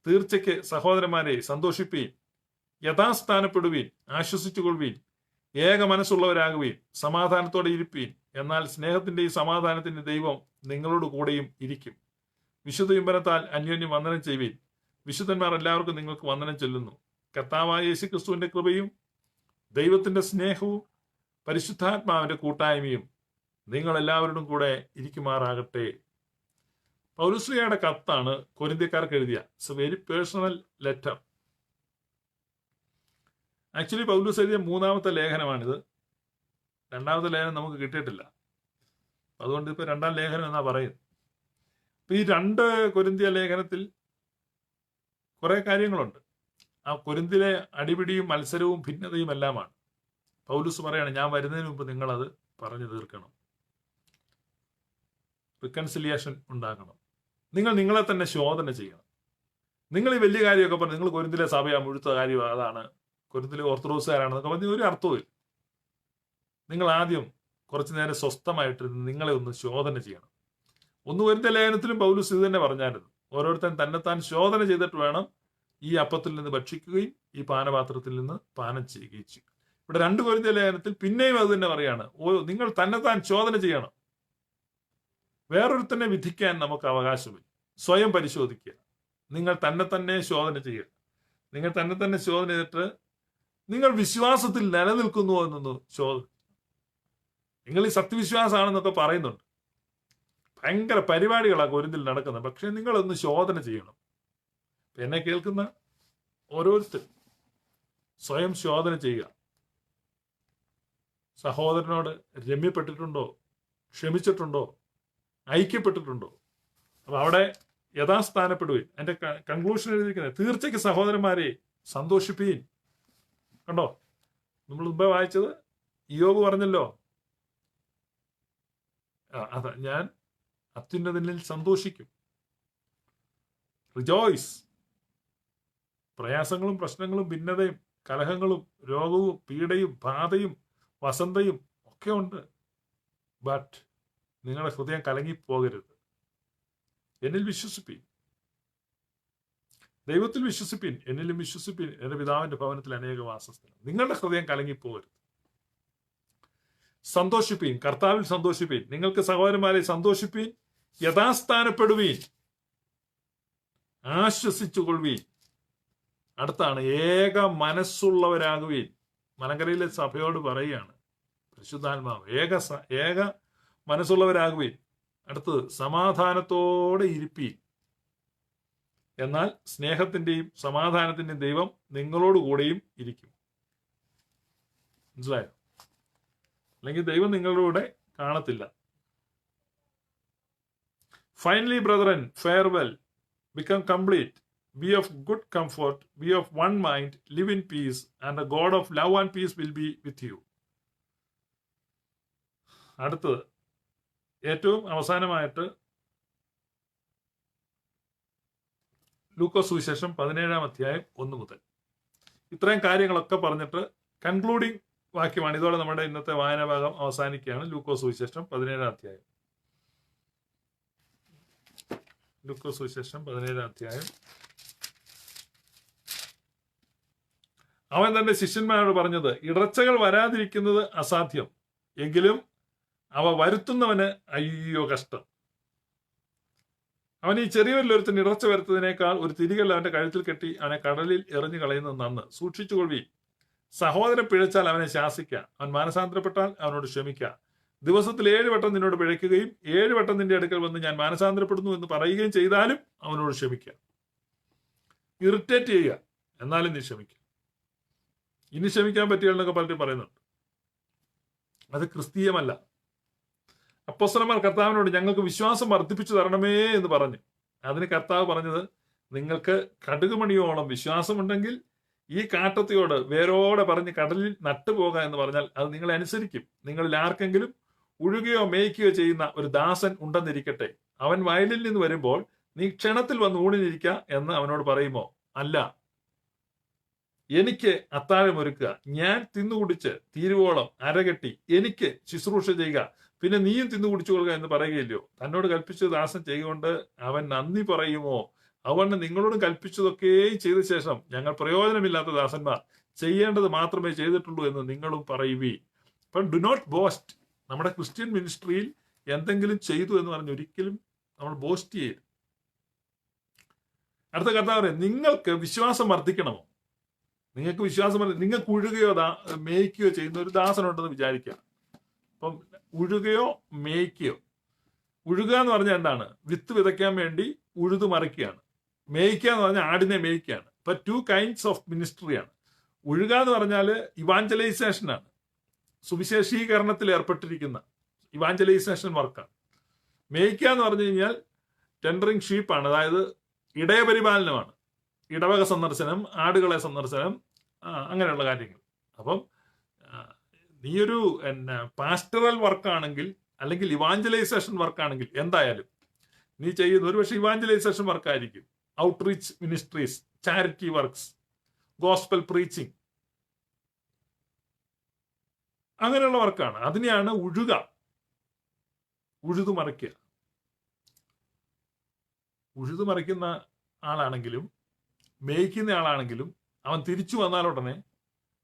തീർച്ചയ്ക്ക് സഹോദരന്മാരെ, സന്തോഷിപ്പീൻ, യഥാസ്ഥാനപ്പെടുവീൻ, ആശ്വസിച്ചുകൊള്ളുവീൻ, ഏക മനസ്സുള്ളവരാകുവീൻ, സമാധാനത്തോടെ ഇരിപ്പീൻ. എന്നാൽ സ്നേഹത്തിന്റെയും സമാധാനത്തിന്റെ ദൈവം നിങ്ങളോട് കൂടെയും ഇരിക്കും. വിശുദ്ധ ചുംബനത്താൽ അന്യോന്യം വന്ദനം ചെയ്യുവീൻ. വിശുദ്ധന്മാർ എല്ലാവർക്കും നിങ്ങൾക്ക് വന്ദനം ചൊല്ലുന്നു. കർത്താവായ യേശുക്രിസ്തുവിന്റെ കൃപയും ദൈവത്തിന്റെ സ്നേഹവും പരിശുദ്ധാത്മാവിന്റെ കൂട്ടായ്മയും നിങ്ങൾ എല്ലാവരോടും കൂടെ ഇരിക്കുമാറാകട്ടെ. പൗലോസ്ലിയുടെ കത്താണ് കൊരിന്ത്യക്കാർക്ക് എഴുതിയ. It's a very personal letter. Actually പൗലോസ് എഴുതിയ 3-ാമത്തെ ലേഖനമാണിത്. 2-ാമത്തെ ലേഖനം നമുക്ക് കിട്ടിയിട്ടില്ല. അതുകൊണ്ട് ഇപ്പൊ 2-ാം ലേഖനം എന്നാ പറയുന്നത്. അപ്പൊ ഈ 2 കൊരിന്ത്യ ലേഖനത്തിൽ കുറെ കാര്യങ്ങളുണ്ട്. ആ കൊരിന്തിലെ അടിപിടിയും മത്സരവും ഭിന്നതയും എല്ലാമാണ്. പൗലോസ് പറയാണ്, ഞാൻ വരുന്നതിന് മുമ്പ് നിങ്ങളത് പറഞ്ഞു തീർക്കണം. റിക്കൺസിലിയേഷൻ ഉണ്ടാക്കണം. നിങ്ങൾ നിങ്ങളെ തന്നെ ശോധന ചെയ്യണം. നിങ്ങൾ ഈ വലിയ കാര്യമൊക്കെ പറഞ്ഞു, നിങ്ങൾ കൊരിന്തിലെ സഭയാ, മുഴുത്ത കാര്യം അതാണ്, കൊരിന്തിലെ ഓർത്തഡോക്സുകാരാണെന്നൊക്കെ പറഞ്ഞ് ഒരു അർത്ഥവും. നിങ്ങൾ ആദ്യം കുറച്ചു നേരം സ്വസ്ഥമായിട്ടിരുന്ന് നിങ്ങളെ ഒന്ന് ശോധന ചെയ്യണം. 1 കൊരിന്ത്യ ലേഖനത്തിലും പൗലോസ് ഇത് തന്നെ പറഞ്ഞായിരുന്നു. ഓരോരുത്തൻ തന്നെത്താൻ ശോധന ചെയ്തിട്ട് വേണം ഈ അപ്പത്തിൽ നിന്ന് ഭക്ഷിക്കുകയും ഈ പാനപാത്രത്തിൽ നിന്ന് പാനം ചെയ്യുകയും ചെയ്യും. ഇവിടെ 2 കൊരിന്ത്യ ലേഖനത്തിൽ പിന്നെയും അത് തന്നെ പറയാണ്, നിങ്ങൾ തന്നെത്താൻ ശോധന ചെയ്യണം. വേറൊരുത്തന്നെ വിധിക്കാൻ നമുക്ക് അവകാശമില്ല. സ്വയം പരിശോധിക്കുക. നിങ്ങൾ തന്നെ ശോധന ചെയ്യുക. നിങ്ങൾ തന്നെ ശോധന ചെയ്തിട്ട് നിങ്ങൾ വിശ്വാസത്തിൽ നിലനിൽക്കുന്നുവോ എന്നൊന്ന് നിങ്ങൾ ഈ സത്യവിശ്വാസമാണെന്നൊക്കെ പറയുന്നുണ്ട്. ഭയങ്കര പരിപാടികളാണ് കൊരിന്തിൽ നടക്കുന്നത്. പക്ഷെ നിങ്ങളൊന്ന് ശോധന ചെയ്യണം. എന്നെ കേൾക്കുന്ന ഓരോരുത്തരും സ്വയം ശോധന ചെയ്യുക. സഹോദരനോട് രമ്യപ്പെട്ടിട്ടുണ്ടോ? ക്ഷമിച്ചിട്ടുണ്ടോ? ഐക്യപ്പെട്ടിട്ടുണ്ടോ? അപ്പൊ അവിടെ യഥാസ്ഥാനപ്പെടുകയും അതിന്റെ കൺക്ലൂഷൻ എഴുതിയിരിക്കുന്നത് തീർച്ചയ്ക്ക് സഹോദരന്മാരെ സന്തോഷിപ്പീൻ. കണ്ടോ, നമ്മൾ മുമ്പേ വായിച്ചത് ഇയ്യോബ് പറഞ്ഞല്ലോ, അതാ ഞാൻ അത്യുന്നതനിൽ സന്തോഷിക്കും. റിജോയ്സ്. പ്രയാസങ്ങളും പ്രശ്നങ്ങളും ഭിന്നതയും കലഹങ്ങളും രോഗവും പീഡയും ബാധയും വസന്തയും ഒക്കെ ഉണ്ട്. ബട്ട് നിങ്ങളുടെ ഹൃദയം കലങ്ങിപ്പോകരുത്. എന്നിൽ വിശ്വസിപ്പീൻ, ദൈവത്തിൽ വിശ്വസിപ്പീൻ, എന്നിലും വിശ്വസിപ്പീൻ. എന്റെ പിതാവിന്റെ ഭവനത്തിൽ അനേക വാസസ്ഥലം. നിങ്ങളുടെ ഹൃദയം കലങ്ങിപ്പോകരുത്. സന്തോഷിപ്പീൻ, കർത്താവിൽ സന്തോഷിപ്പീൻ. നിങ്ങൾക്ക് സഹോദരന്മാരെ സന്തോഷിപ്പീൻ, യഥാസ്ഥാനപ്പെടുവീൻ, ആശ്വസിച്ചുകൊള്ളുവീൻ. അടുത്താണ് ഏക മനസ്സുള്ളവരാകുവീൻ. മലങ്കരയിലെ സഭയോട് പറയുകയാണ് പരിശുദ്ധാത്മാവ്, ഏക മനസ്സുള്ളവരാകുവീൻ. അടുത്തത് സമാധാനത്തോടെ ഇരിപ്പീൻ. എന്നാൽ സ്നേഹത്തിന്റെയും സമാധാനത്തിന്റെയും ദൈവം നിങ്ങളോടുകൂടെയും ഇരിക്കും. മനസ്സിലായോ? അല്ലെങ്കിൽ ദൈവം നിങ്ങളുടെ കൂടെ കാണത്തില്ല. Finally brethren, farewell, become complete, be of good comfort, be of one mind, live in peace, and the God of love and peace will be with you. അടുത്തത് ഏറ്റവും അവസാനമായിട്ട് ലൂക്കോസ് സുവിശേഷം 17-ാം അധ്യായം 1 മുതൽ. ഇത്രയും കാര്യങ്ങളൊക്കെ പറഞ്ഞിട്ട് കൺക്ലൂഡിംഗ് വാക്യമാണ്. ഇതോടെ നമ്മുടെ ഇന്നത്തെ വായനാ ഭാഗം അവസാനിക്കുകയാണ്. ലൂക്കോസ് സുവിശേഷം 17-ാം അധ്യായം. ലൂക്കോസ് സുവിശേഷം 17-ാം അധ്യായം. അവൻ തന്റെ ശിഷ്യന്മാരോട് പറഞ്ഞത്, ഇടർച്ചകൾ വരാതിരിക്കുന്നത് അസാധ്യം, എങ്കിലും അവ വരുത്തുന്നവന് അയ്യോ കഷ്ടം. അവൻ ഈ ചെറിയൊരുത്തന് ഇടർച്ച വരുത്തതിനേക്കാൾ ഒരു തിരികല്ല അവന്റെ കഴുത്തിൽ കെട്ടി അവനെ കടലിൽ എറിഞ്ഞു കളയുന്നത് നന്ന്. സൂക്ഷിച്ചുകൊള്ളി. സഹോദരൻ പിഴച്ചാൽ അവനെ ശാസിക്കുക, അവൻ മാനസാന്തരപ്പെട്ടാൽ അവനോട് ക്ഷമിക്കുക. ദിവസത്തിൽ 7 വട്ടം നിന്നോട് പിഴയ്ക്കുകയും 7 വട്ടം നിന്റെ അടുക്കൽ വന്ന് ഞാൻ മാനസാന്തരപ്പെടുന്നു എന്ന് പറയുകയും ചെയ്താലും അവനോട് ക്ഷമിക്കുക. ഇറിറ്റേറ്റ് ചെയ്യുക, എന്നാലും നീ ക്ഷമിക്കുക. ഇനി ക്ഷമിക്കാൻ പറ്റുകയെന്നൊക്കെ പലരും പറയുന്നുണ്ട്. അത് ക്രിസ്തീയമല്ല. അപ്പോസ്തലന്മാർ കർത്താവിനോട് ഞങ്ങൾക്ക് വിശ്വാസം വർദ്ധിപ്പിച്ചു തരണമേ എന്ന് പറഞ്ഞു. അതിന് കർത്താവ് പറഞ്ഞത്, നിങ്ങൾക്ക് കടുകുമണിയോളം വിശ്വാസമുണ്ടെങ്കിൽ ഈ കാട്ടത്തിയോട് വേരോടെ പറഞ്ഞ് കടലിൽ നട്ടുപോക എന്ന് പറഞ്ഞാൽ അത് നിങ്ങളെ അനുസരിക്കും. നിങ്ങളിൽ ആർക്കെങ്കിലും ഉഴുകയോ മേയ്ക്കുകയോ ചെയ്യുന്ന ഒരു ദാസൻ ഉണ്ടെന്നിരിക്കട്ടെ, അവൻ വയലിൽ നിന്ന് വരുമ്പോൾ നീ ക്ഷണത്തിൽ വന്ന് ഊണിനിരിക്കുക എന്ന് അവനോട് പറയുമോ? അല്ല, എനിക്ക് അത്താഴം ഒരുക്കുക, ഞാൻ തിന്നുകുടിച്ച് തീരുവോളം അരകെട്ടി എനിക്ക് ശുശ്രൂഷ ചെയ്യുക, പിന്നെ നീയും തിന്നുകുടിച്ചു കൊള്ളുക എന്ന് പറയുകയില്ലയോ? തന്നോട് കൽപ്പിച്ചത് ദാസൻ ചെയ്യുകൊണ്ട് അവൻ നന്ദി പറയുമോ? അവന് നിങ്ങളോട് കൽപ്പിച്ചതൊക്കെയും ചെയ്ത ശേഷം ഞങ്ങൾ പ്രയോജനമില്ലാത്ത ദാസന്മാർ, ചെയ്യേണ്ടത് മാത്രമേ ചെയ്തിട്ടുള്ളൂ എന്ന് നിങ്ങളും പറയുവീ. അപ്പം ഡു നോട്ട് ബോസ്റ്റ്. നമ്മുടെ ക്രിസ്ത്യൻ മിനിസ്ട്രിയിൽ എന്തെങ്കിലും ചെയ്തു എന്ന് പറഞ്ഞ് ഒരിക്കലും നമ്മൾ ബോസ്റ്റ് ചെയ്യരുത്. അടുത്ത കർത്താവ് പറയും, നിങ്ങൾക്ക് വിശ്വാസം വർദ്ധിക്കണമോ? നിങ്ങൾക്ക് വിശ്വാസം, നിങ്ങൾക്ക് ഉഴുകയോ മേയ്ക്കുകയോ ചെയ്യുന്ന ഒരു ദാസനുണ്ടെന്ന് വിചാരിക്കുക. അപ്പം ഉഴുകയോ മേയ്ക്കുകയോ. ഉഴുക എന്ന് പറഞ്ഞാൽ എന്താണ്? വിത്ത് വിതയ്ക്കാൻ വേണ്ടി ഉഴുതു മറിക്കുകയാണ്. മേയ്ക്കുക എന്ന് പറഞ്ഞാൽ ആടിനെ മേയ്ക്കുകയാണ്. ഇപ്പൊ 2 kinds ഓഫ് മിനിസ്ട്രിയാണ്. ഉഴുക എന്ന് പറഞ്ഞാൽ ഇവാഞ്ചലൈസേഷനാണ്, സുവിശേഷീകരണത്തിൽ ഏർപ്പെട്ടിരിക്കുന്ന ഇവാഞ്ചലൈസേഷൻ വർക്കാണ്. മേയ്ക്കുക എന്ന് പറഞ്ഞു കഴിഞ്ഞാൽ ടെൻഡറിങ് ഷീപ്പാണ്, അതായത് ഇടയപരിപാലനമാണ്. ഇടവക സന്ദർശനം, ആടുകളെ സന്ദർശനം, അങ്ങനെയുള്ള കാര്യങ്ങൾ. അപ്പം നീയൊരു പാസ്റ്ററൽ വർക്കാണെങ്കിൽ അല്ലെങ്കിൽ ഇവാഞ്ചലൈസേഷൻ വർക്കാണെങ്കിൽ എന്തായാലും നീ ചെയ്യുന്ന ഒരു പക്ഷേ ഇവാഞ്ചലൈസേഷൻ വർക്കായിരിക്കും. Outreach ministries, charity works, gospel preaching, അങ്ങനെയുള്ള വർക്കാണ്. അതിനെയാണ് ഉഴുക, ഉഴുതുമറിക്കുക. ഉഴുതുമറിക്കുന്ന ആളാണെങ്കിലും മേയ്ക്കുന്ന ആളാണെങ്കിലും അവൻ തിരിച്ചു വന്നാൽ ഉടനെ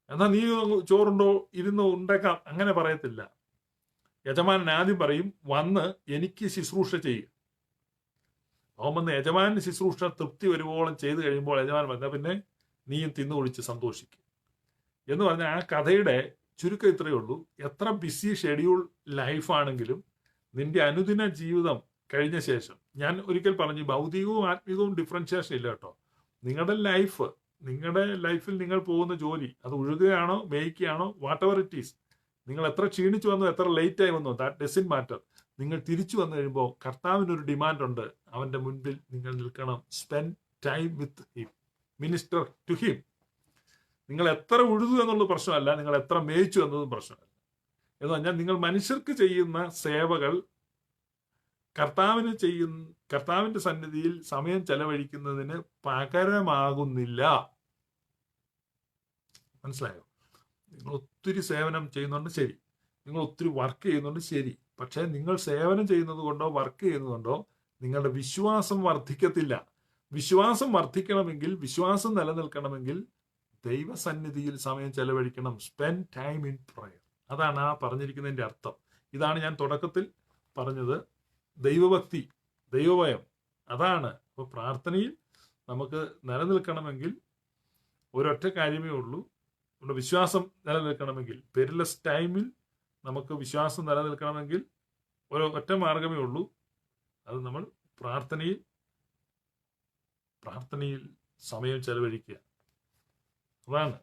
എന്നാ നീ ചോറുണ്ടോ ഇരുന്ന് ഉണ്ടാക്കാം അങ്ങനെ പറയത്തില്ല. യജമാനൻ ആദ്യം പറയും, വന്ന് എനിക്ക് ശുശ്രൂഷ ചെയ്യുക. അവൻ വന്ന് യജമാനന് ശുശ്രൂഷ തൃപ്തി വരുവോളം ചെയ്തു കഴിയുമ്പോൾ യജമാനൻ പറഞ്ഞാൽ പിന്നെ നീയും തിന്നു കുടിച്ച് സന്തോഷിക്കും എന്ന് പറഞ്ഞാൽ ആ കഥയുടെ ചുരുക്കം ഇത്രയേ ഉള്ളൂ. എത്ര ബിസി ഷെഡ്യൂൾ ലൈഫാണെങ്കിലും നിന്റെ അനുദിന ജീവിതം കഴിഞ്ഞ ശേഷം, ഞാൻ ഒരിക്കൽ പറഞ്ഞു, ഭൗതികവും ആത്മീകവും ഡിഫറൻഷിയേഷൻ ഇല്ല കേട്ടോ. നിങ്ങളുടെ ലൈഫിൽ നിങ്ങൾ പോകുന്ന ജോലി, അത് ഉഴുകയാണോ മേയ്ക്കുകയാണോ, വാട്ട് എവർ ഇറ്റ് ഈസ്, നിങ്ങൾ എത്ര ക്ഷീണിച്ചു വന്നു, എത്ര ലേറ്റ് ആയി വന്നു, ദാറ്റ് ഡസൻറ്റ് മാറ്റർ. നിങ്ങൾ തിരിച്ചു വന്നു കഴിയുമ്പോൾ കർത്താവിനൊരു ഡിമാൻഡ് ഉണ്ട്. അവന്റെ മുൻപിൽ നിങ്ങൾ നിൽക്കണം. Spend time with him, minister to him. നിങ്ങൾ എത്ര ഉഴുതു എന്നുള്ളത് പ്രശ്നമല്ല, നിങ്ങൾ എത്ര മേയിച്ചു എന്നതും പ്രശ്നമല്ല. എന്ന് പറഞ്ഞാൽ നിങ്ങൾ മനുഷ്യർക്ക് ചെയ്യുന്ന സേവകൾ കർത്താവിന്റെ സന്നിധിയിൽ സമയം ചെലവഴിക്കുന്നതിന് പകരമാകുന്നില്ല. മനസ്സിലായോ? നിങ്ങൾ ഒത്തിരി സേവനം ചെയ്യുന്നുണ്ട്, ശരി. നിങ്ങൾ ഒത്തിരി വർക്ക് ചെയ്യുന്നുണ്ട്, ശരി. പക്ഷെ നിങ്ങൾ സേവനം ചെയ്യുന്നത് കൊണ്ടോ വർക്ക് ചെയ്യുന്നതുകൊണ്ടോ നിങ്ങളുടെ വിശ്വാസം വർദ്ധിക്കത്തില്ല. വിശ്വാസം വർദ്ധിക്കണമെങ്കിൽ, വിശ്വാസം നിലനിൽക്കണമെങ്കിൽ ദൈവസന്നിധിയിൽ സമയം ചെലവഴിക്കണം. Spend time in prayer. അതാണ് ആ പറഞ്ഞിരിക്കുന്നതിന്റെ അർത്ഥം. ഇതാണ് ഞാൻ തുടക്കത്തിൽ പറഞ്ഞത്. ദൈവഭക്തി, ദൈവഭയം, അതാണ്. അപ്പോൾ പ്രാർത്ഥനയിൽ നമുക്ക് നിലനിൽക്കണമെങ്കിൽ ഒരൊറ്റ കാര്യമേ ഉള്ളൂ. നമ്മുടെ വിശ്വാസം നിലനിൽക്കണമെങ്കിൽ, പെരിലസ് ടൈമിൽ നമുക്ക് വിശ്വാസം നിലനിൽക്കണമെങ്കിൽ ഒറ്റ മാർഗമേ ഉള്ളൂ. അത് നമ്മൾ പ്രാർത്ഥനയിൽ സമയം ചെലവഴിക്കുക. അതാണ്.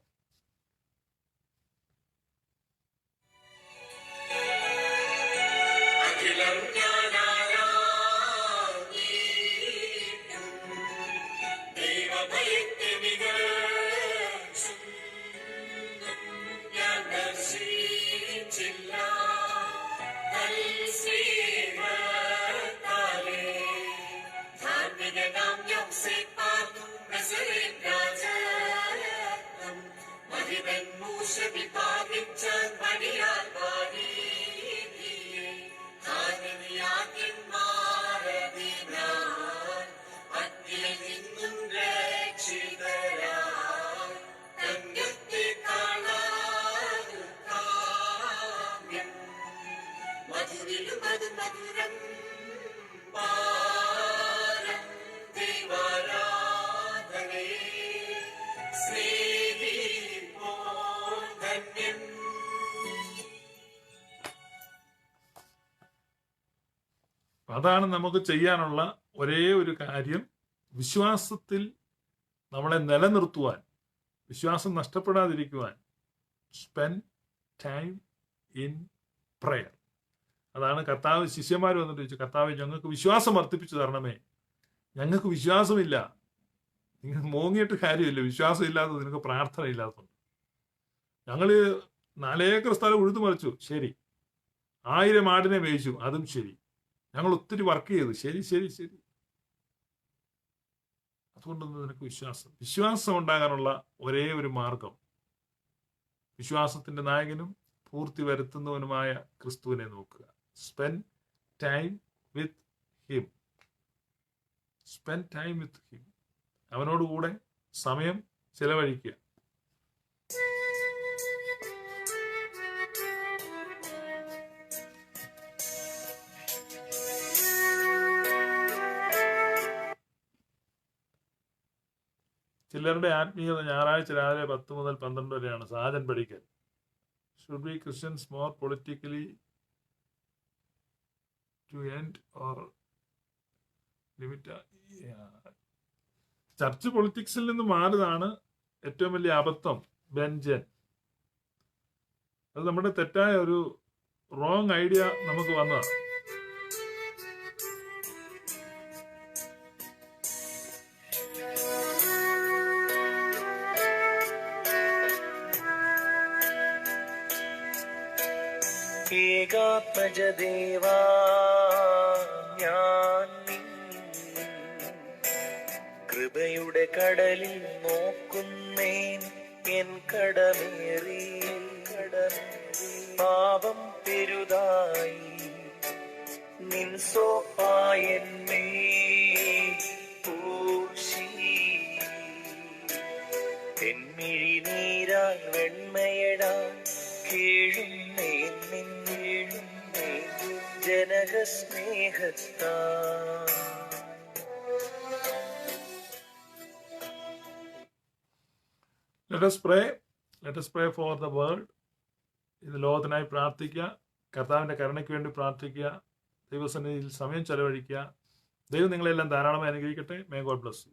അതാണ് നമുക്ക് ചെയ്യാനുള്ള ഒരേ ഒരു കാര്യം. വിശ്വാസത്തിൽ നമ്മളെ നിലനിർത്തുവാൻ, വിശ്വാസം നഷ്ടപ്പെടാതിരിക്കുവാൻ, സ്പെൻഡ് ടൈം ഇൻ പ്രയർ. അതാണ് കർത്താവ്. ശിഷ്യന്മാർ വന്നിട്ട് ചോദിച്ചു, കർത്താവ് ഞങ്ങൾക്ക് വിശ്വാസം വർദ്ധിപ്പിച്ചു തരണമേ. ഞങ്ങൾക്ക് വിശ്വാസമില്ല. നിങ്ങൾ മോങ്ങിയിട്ട് കാര്യമില്ല, വിശ്വാസം ഇല്ലാത്തത്, നിങ്ങൾക്ക് പ്രാർത്ഥന ഇല്ലാത്തതുകൊണ്ട്. ഞങ്ങൾ 4 ഏക്കർ സ്ഥലം ഉഴുതു മറിച്ചു, ശരി. 1000 ആടിനെ മേയിച്ചു, അതും ശരി. ഞങ്ങൾ ഒത്തിരി വർക്ക് ചെയ്തു, ശരി ശരി ശരി. അതുകൊണ്ടൊന്നും നിനക്ക് വിശ്വാസം ഉണ്ടാകാനുള്ള ഒരേ ഒരു മാർഗം, വിശ്വാസത്തിന്റെ നായകനും പൂർത്തി വരുത്തുന്നവനുമായ ക്രിസ്തുവിനെ നോക്കുക. Spend time with him. Spend time with him. അവനോടുകൂടെ സമയം ചെലവഴിക്കുക. ചിലരുടെ ആത്മീയത ഞായറാഴ്ച രാവിലെ 10 മുതൽ 12 വരെയാണ്. സാജൻ പഠിക്കൽ. Should be Christians more politically to end or limit? Church പൊളിറ്റിക്സിൽ നിന്ന് മാറുന്നതാണ് ഏറ്റവും വലിയ അബദ്ധം, ബെഞ്ചൻ. അത് നമ്മുടെ തെറ്റായ ഒരു റോങ് ഐഡിയ നമുക്ക് വന്നതാണ്. ഏകാത്മജദേവാ ഞാൻ കൃപയുടെ കടലിൽ നോക്കുന്നേൻ എൻ കടമേറി പാപം പെരുതായി നിൻ സോപ്പായെന്മേ പൂശി തെന്മിഴി നീരാൽ വെണ്മയടാൻ കേഴുന്നേൻ നിൻ ജനകസ്നേഹത്താ. Let us pray for the world. ഇന്ന് ലോകത്തിനായി പ്രാർത്ഥിക്കുക, കർത്താവിൻ്റെ കരുണയ്ക്ക് വേണ്ടി പ്രാർത്ഥിക്കുക, ദൈവസന്നിധിയിൽ സമയം ചെലവഴിക്കുക. ദൈവം നിങ്ങളെല്ലാം ധാരാളമായി അനുഗ്രഹിക്കട്ടെ. May God bless you.